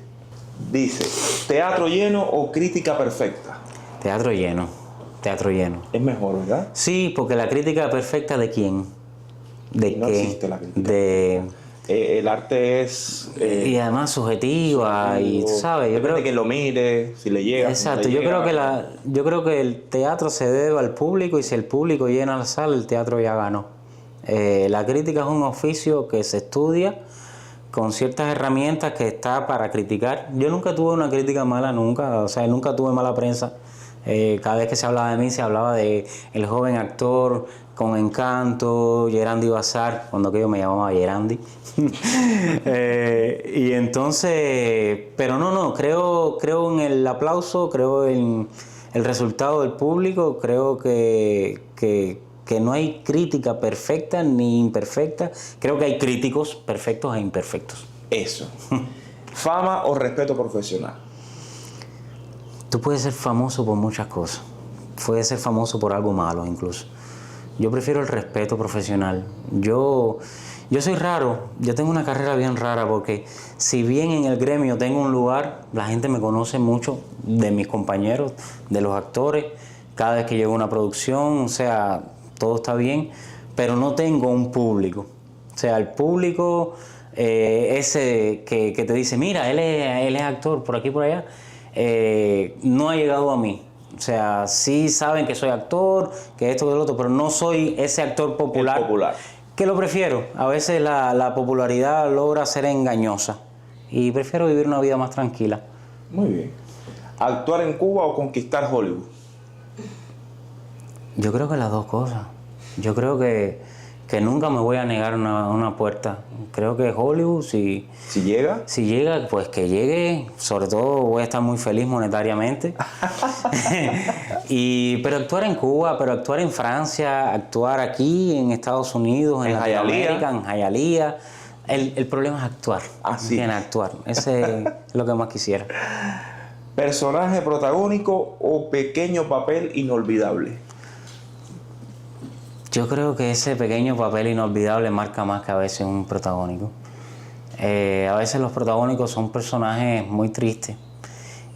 ¿teatro lleno o crítica perfecta? Teatro lleno. Es mejor, ¿verdad? Sí, porque la crítica perfecta, ¿de quién? ¿De no qué? Existe la crítica. El arte es... y además subjetiva, y ¿sabes? Yo creo que lo mire, si le llega. Exacto, si no le yo llega, creo que el teatro se debe al público, y si el público llena la sala, el teatro ya ganó. La crítica es un oficio que se estudia con ciertas herramientas, que está para criticar. Yo nunca tuve una crítica mala, nunca, o sea, nunca tuve mala prensa. Cada vez que se hablaba de mí, se hablaba de el joven actor con encanto, Yerandi Bazar, cuando aquello me llamaba Yerandi. Y entonces, pero no, creo en el aplauso, creo en el resultado del público, creo que no hay crítica perfecta ni imperfecta, creo que hay críticos perfectos e imperfectos. Eso. ¿Fama o respeto profesional? Tú puedes ser famoso por muchas cosas. Puedes ser famoso por algo malo incluso. Yo prefiero el respeto profesional. Yo soy raro. Yo tengo una carrera bien rara, porque si bien en el gremio tengo un lugar, la gente me conoce mucho de mis compañeros, de los actores. Cada vez que llego a una producción, o sea, todo está bien, pero no tengo un público. O sea, el público ese que te dice, mira, él es actor por aquí y por allá, no ha llegado a mí. O sea, sí saben que soy actor, que esto, que lo otro, pero no soy ese actor popular. Que lo prefiero. A veces la popularidad logra ser engañosa, y prefiero vivir una vida más tranquila. Muy bien. ¿Actuar en Cuba o conquistar Hollywood? Yo creo que las dos cosas. Yo creo que nunca me voy a negar una puerta. Creo que Hollywood, si llega, pues que llegue. Sobre todo voy a estar muy feliz monetariamente. Pero actuar en Cuba, pero actuar en Francia, actuar aquí en Estados Unidos, en Latinoamérica, en Hialeah. El problema es actuar. Actuar. Ese es lo que más quisiera. ¿Personaje protagónico o pequeño papel inolvidable? Yo creo que ese pequeño papel inolvidable marca más que a veces un protagónico. A veces los protagónicos son personajes muy tristes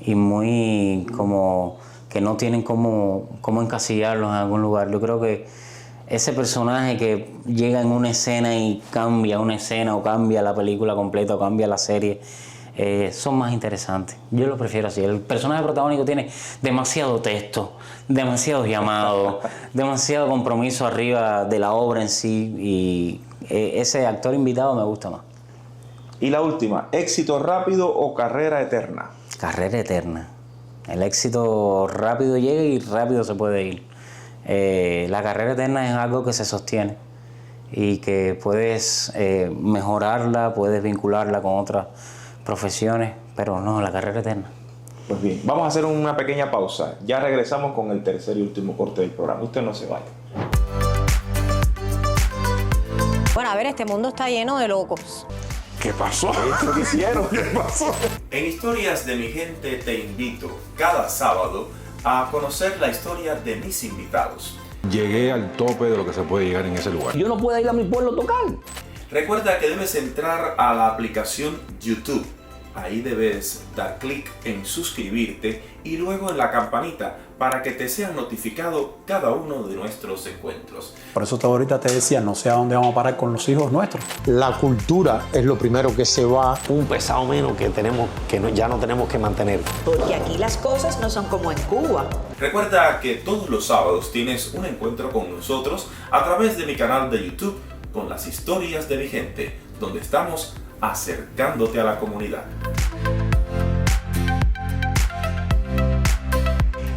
y muy como que no tienen cómo encasillarlos en algún lugar. Yo creo que ese personaje que llega en una escena y cambia una escena, o cambia la película completa, o cambia la serie, son más interesantes. Yo lo prefiero así. El personaje protagónico tiene demasiado texto, demasiados llamados, demasiado compromiso arriba de la obra en sí, y ese actor invitado me gusta más. Y la última, ¿éxito rápido o carrera eterna? carrera eterna. El éxito rápido llega y rápido se puede ir. La carrera eterna es algo que se sostiene y que puedes mejorarla, puedes vincularla con otras profesiones, pero no, la carrera eterna. Pues bien, vamos a hacer una pequeña pausa. Ya regresamos con el tercer y último corte del programa. Usted no se vaya. Bueno, a ver, este mundo está lleno de locos. ¿Qué pasó? ¿Qué hicieron? ¿Qué pasó? En Historias de mi Gente te invito cada sábado a conocer la historia de mis invitados. Llegué al tope de lo que se puede llegar en ese lugar. Yo no puedo ir a mi pueblo a tocar. Recuerda que debes entrar a la aplicación YouTube. Ahí debes dar clic en suscribirte y luego en la campanita para que te sea notificado cada uno de nuestros encuentros. Por eso ahorita te decía, no sé a dónde vamos a parar con los hijos nuestros. La cultura es lo primero que se va. Un pesado menos que ya no tenemos que mantener. Porque aquí las cosas no son como en Cuba. Recuerda que todos los sábados tienes un encuentro con nosotros a través de mi canal de YouTube con las historias de mi gente, donde estamos acercándote a la comunidad.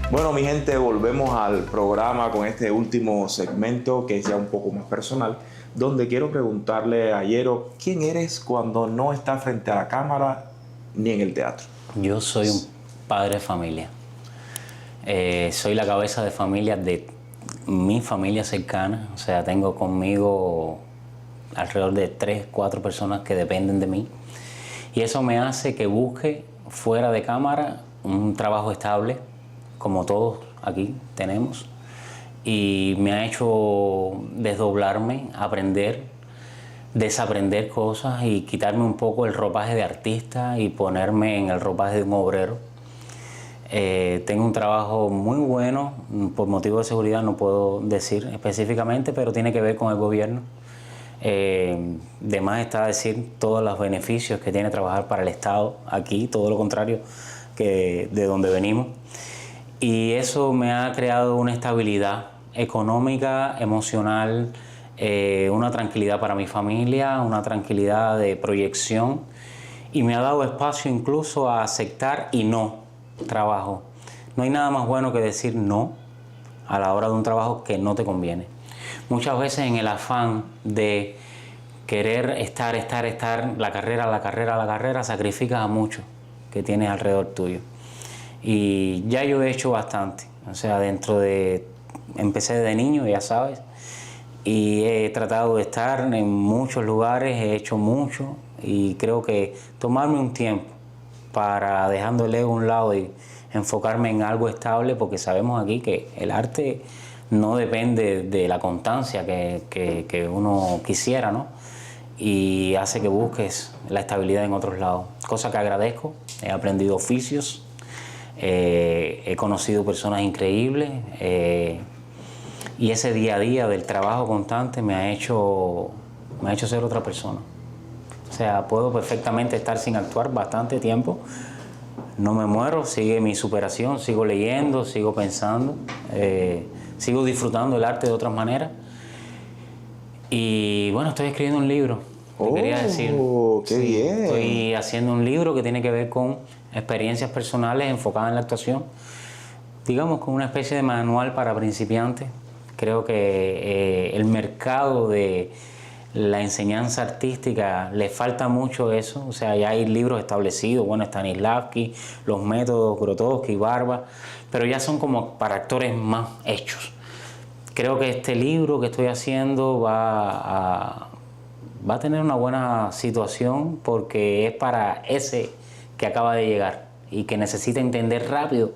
Bueno, mi gente, volvemos al programa con este último segmento que es ya un poco más personal, donde quiero preguntarle a Yero, ¿quién eres cuando no estás frente a la cámara ni en el teatro? Yo soy un padre de familia. Soy la cabeza de familia de mi familia cercana. O sea, tengo conmigo alrededor de 3, 4 personas que dependen de mí. Y eso me hace que busque fuera de cámara un trabajo estable, como todos aquí tenemos. Y me ha hecho desdoblarme, aprender, desaprender cosas y quitarme un poco el ropaje de artista y ponerme en el ropaje de un obrero. Tengo un trabajo muy bueno, por motivo de seguridad no puedo decir específicamente, pero tiene que ver con el gobierno. De más está decir todos los beneficios que tiene trabajar para el Estado aquí, todo lo contrario que de donde venimos. Y eso me ha creado una estabilidad económica, emocional, una tranquilidad para mi familia, una tranquilidad de proyección y me ha dado espacio incluso a aceptar y no trabajo. No hay nada más bueno que decir no a la hora de un trabajo que no te conviene. Muchas veces en el afán de querer estar, la carrera, sacrificas a muchos que tienes alrededor tuyo. Y ya yo he hecho bastante. O sea, empecé de niño, ya sabes, y he tratado de estar en muchos lugares, he hecho mucho y creo que tomarme un tiempo para dejando el ego a un lado y enfocarme en algo estable, porque sabemos aquí que el arte no depende de la constancia que uno quisiera, ¿no? Y hace que busques la estabilidad en otros lados, cosa que agradezco. He aprendido oficios, he conocido personas increíbles y ese día a día del trabajo constante me ha hecho ser otra persona. O sea, puedo perfectamente estar sin actuar bastante tiempo, no me muero, sigue mi superación, sigo leyendo, sigo pensando, sigo disfrutando el arte de otras maneras. Y bueno, estoy escribiendo un libro, quería decir. ¡Qué bien! Estoy haciendo un libro que tiene que ver con experiencias personales enfocadas en la actuación, digamos con una especie de manual para principiantes. Creo que el mercado de la enseñanza artística le falta mucho eso. O sea, ya hay libros establecidos, bueno, Stanislavski, los métodos Grotowski, Barba, pero ya son como para actores más hechos. Creo que este libro que estoy haciendo va a tener una buena situación porque es para ese que acaba de llegar y que necesita entender rápido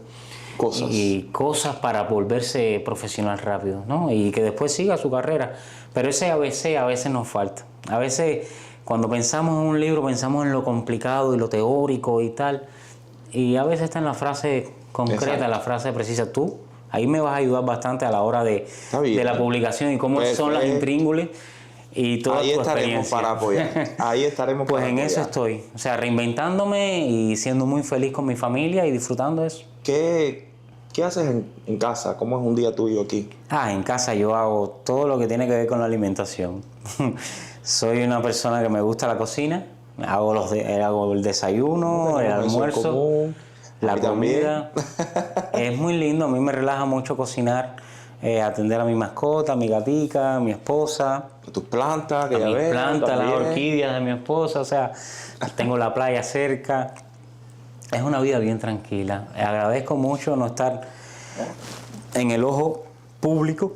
cosas para volverse profesional rápido, ¿no? Y que después siga su carrera. Pero ese ABC a veces nos falta. A veces cuando pensamos en un libro pensamos en lo complicado y lo teórico y tal, y a veces está en la frase concreta, exacto, la frase precisa. Tú ahí me vas a ayudar bastante a la hora de la publicación y cómo son las intríngulis y toda ahí tu estaremos experiencia. para apoyar. Ahí estaremos pues para en apoyar. eso estoy, o sea, reinventándome y siendo muy feliz con mi familia y disfrutando de eso. ¿Qué haces en casa? ¿Cómo es un día tuyo aquí? En casa yo hago todo lo que tiene que ver con la alimentación. Soy una persona que me gusta la cocina, hago el desayuno, el almuerzo. La comida es muy lindo, a mí me relaja mucho cocinar, atender a mi mascota, a mi gatica, a mi esposa. Tus plantas, que a ya mis ves. plantas, las orquídeas de mi esposa, o sea, tengo la playa cerca. Es una vida bien tranquila. Agradezco mucho no estar en el ojo público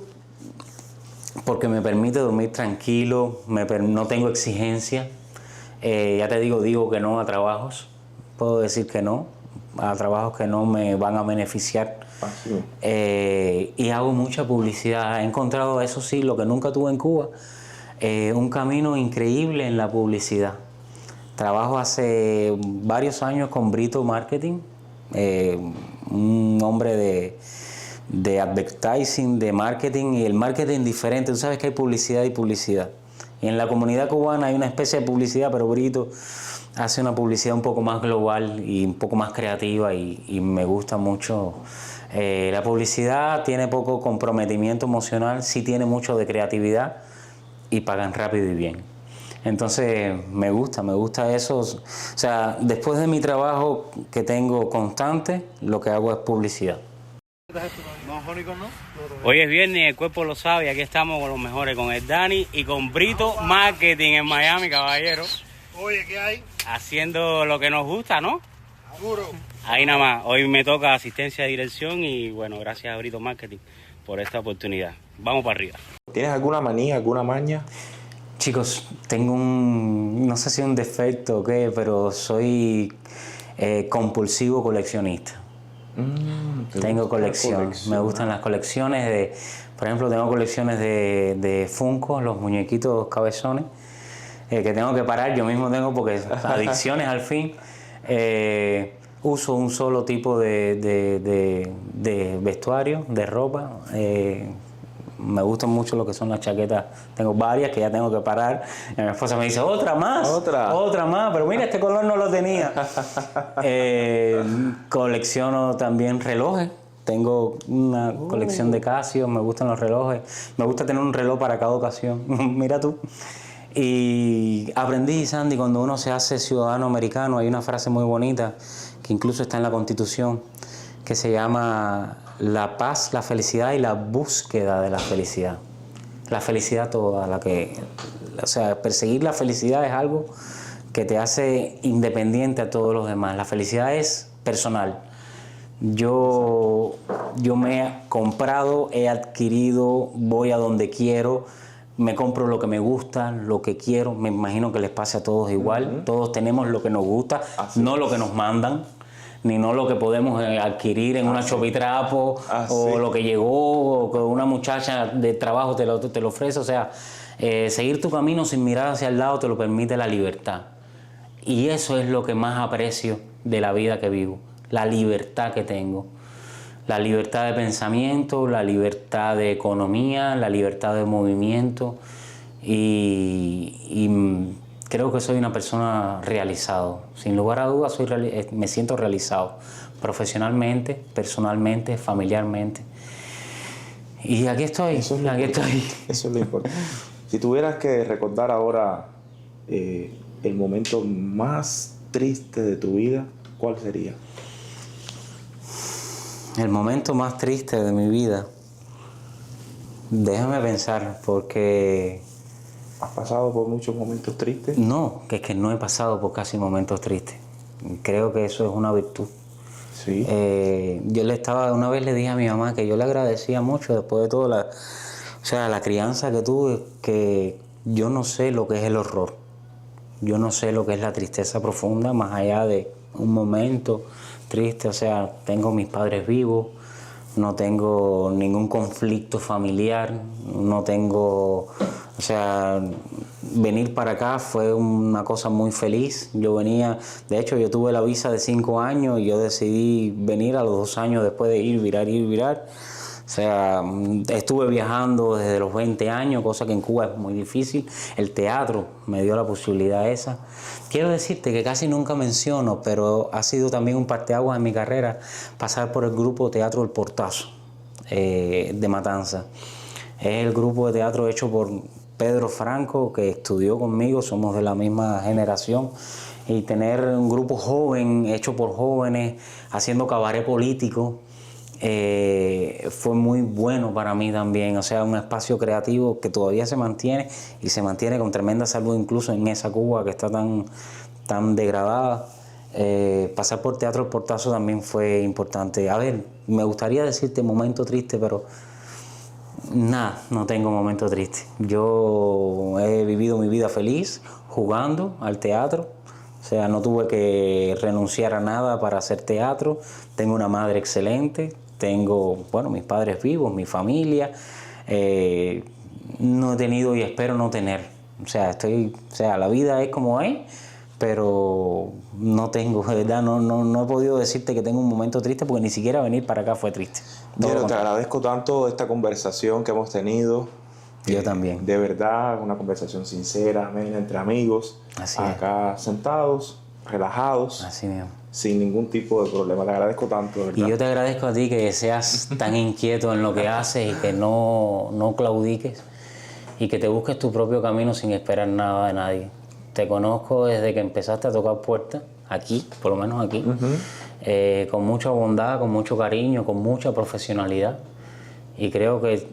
porque me permite dormir tranquilo, no tengo exigencia. Ya te digo que no a trabajos, puedo decir que no, a trabajos que no me van a beneficiar. Y hago mucha publicidad. He encontrado, eso sí, lo que nunca tuve en Cuba, un camino increíble en la publicidad. Trabajo hace varios años con Brito Marketing, un hombre de advertising, de marketing, y el marketing diferente. Tú sabes que hay publicidad y publicidad. Y en la comunidad cubana hay una especie de publicidad, pero Brito hace una publicidad un poco más global y un poco más creativa y me gusta mucho. La publicidad tiene poco comprometimiento emocional, sí tiene mucho de creatividad y pagan rápido y bien. Entonces me gusta eso. O sea, después de mi trabajo que tengo constante, lo que hago es publicidad. Hoy es viernes y el cuerpo lo sabe, y aquí estamos con los mejores, con el Dani y con Brito Marketing en Miami, caballero. Oye, ¿qué hay? Haciendo lo que nos gusta, ¿no? Seguro. Ahí nada más, hoy me toca asistencia de dirección y bueno, gracias a Brito Marketing por esta oportunidad. Vamos para arriba. ¿Tienes alguna manía, alguna maña? Chicos, tengo no sé si un defecto o qué, pero soy compulsivo coleccionista. Tengo colección. Me gustan las colecciones por ejemplo, tengo colecciones de Funko, los muñequitos cabezones, que tengo que parar, yo mismo tengo porque adicciones al fin. Uso un solo tipo de vestuario, de ropa. Me gustan mucho lo que son las chaquetas. Tengo varias que ya tengo que parar. Y mi esposa me dice, otra más, otra más. Pero mira, este color no lo tenía. Colecciono también relojes. Tengo una colección de Casio. Me gustan los relojes. Me gusta tener un reloj para cada ocasión. Mira tú. Y aprendí, Sandy, cuando uno se hace ciudadano americano, hay una frase muy bonita que incluso está en la Constitución, que se llama la paz, la felicidad y la búsqueda de la felicidad. La felicidad toda, o sea, perseguir la felicidad es algo que te hace independiente a todos los demás. La felicidad es personal. Yo me he comprado, he adquirido, voy a donde quiero, me compro lo que me gusta, lo que quiero. Me imagino que les pase a todos igual. Todos tenemos lo que nos gusta, no lo que nos mandan, ni no lo que podemos adquirir en una chopitrapo o lo que llegó o que una muchacha de trabajo te lo ofrece. O sea, seguir tu camino sin mirar hacia el lado te lo permite la libertad. Y eso es lo que más aprecio de la vida que vivo, la libertad que tengo. La libertad de pensamiento, la libertad de economía, la libertad de movimiento y creo que soy una persona realizado. Sin lugar a dudas me siento realizado profesionalmente, personalmente, familiarmente. Y aquí estoy, Eso es lo importante. Si tuvieras que recordar ahora el momento más triste de tu vida, ¿cuál sería? El momento más triste de mi vida, déjame pensar, porque... ¿Has pasado por muchos momentos tristes? No, que es que no he pasado por casi momentos tristes. Creo que eso es una virtud. Sí. Una vez le dije a mi mamá que yo le agradecía mucho después de todo la crianza que tuve, que yo no sé lo que es el horror. Yo no sé lo que es la tristeza profunda, más allá de un momento triste. O sea, tengo mis padres vivos, no tengo ningún conflicto familiar, no tengo... O sea, venir para acá fue una cosa muy feliz. De hecho, yo tuve la visa de 5 años y yo decidí venir a los 2 años después de ir, virar. O sea, estuve viajando desde los 20 años, cosa que en Cuba es muy difícil. El teatro me dio la posibilidad esa. Quiero decirte que casi nunca menciono, pero ha sido también un parteaguas en mi carrera pasar por el grupo Teatro El Portazo de Matanza. Es el grupo de teatro hecho por Pedro Franco, que estudió conmigo, somos de la misma generación. y tener un grupo joven, hecho por jóvenes, haciendo cabaret político, fue muy bueno para mí también. O sea, un espacio creativo que todavía se mantiene y se mantiene con tremenda salud, incluso en esa Cuba que está tan degradada. Pasar por Teatro El Portazo también fue importante. A ver, me gustaría decirte momento triste, pero nada, no tengo momento triste. Yo he vivido mi vida feliz jugando al teatro. O sea, no tuve que renunciar a nada para hacer teatro. Tengo una madre excelente, tengo, bueno, mis padres vivos, mi familia. No he tenido y espero no tener. O sea, la vida es como es, pero no tengo, de verdad, no he podido decirte que tengo un momento triste porque ni siquiera venir para acá fue triste. Pero te agradezco tanto esta conversación que hemos tenido. Yo también. De verdad, una conversación sincera, amena, entre amigos. Así acá sentados, relajados. Así mismo. Sin ningún tipo de problema. Te agradezco tanto, de verdad. Y yo te agradezco a ti que seas tan inquieto en lo que haces y que no claudiques y que te busques tu propio camino sin esperar nada de nadie. Te conozco desde que empezaste a tocar puertas, aquí, por lo menos aquí, con mucha bondad, con mucho cariño, con mucha profesionalidad. Y creo que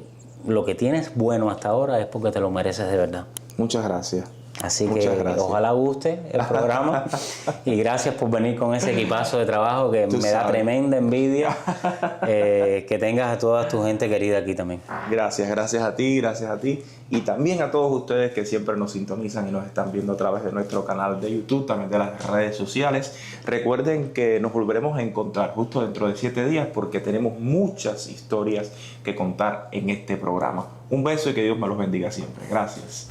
lo que tienes bueno hasta ahora es porque te lo mereces de verdad. Muchas gracias. Así que ojalá guste el programa y gracias por venir con ese equipazo de trabajo que me da tremenda envidia, que tengas a toda tu gente querida aquí también. Gracias a ti y también a todos ustedes que siempre nos sintonizan y nos están viendo a través de nuestro canal de YouTube, también de las redes sociales. Recuerden que nos volveremos a encontrar justo dentro de 7 días porque tenemos muchas historias que contar en este programa. Un beso y que Dios me los bendiga siempre. Gracias.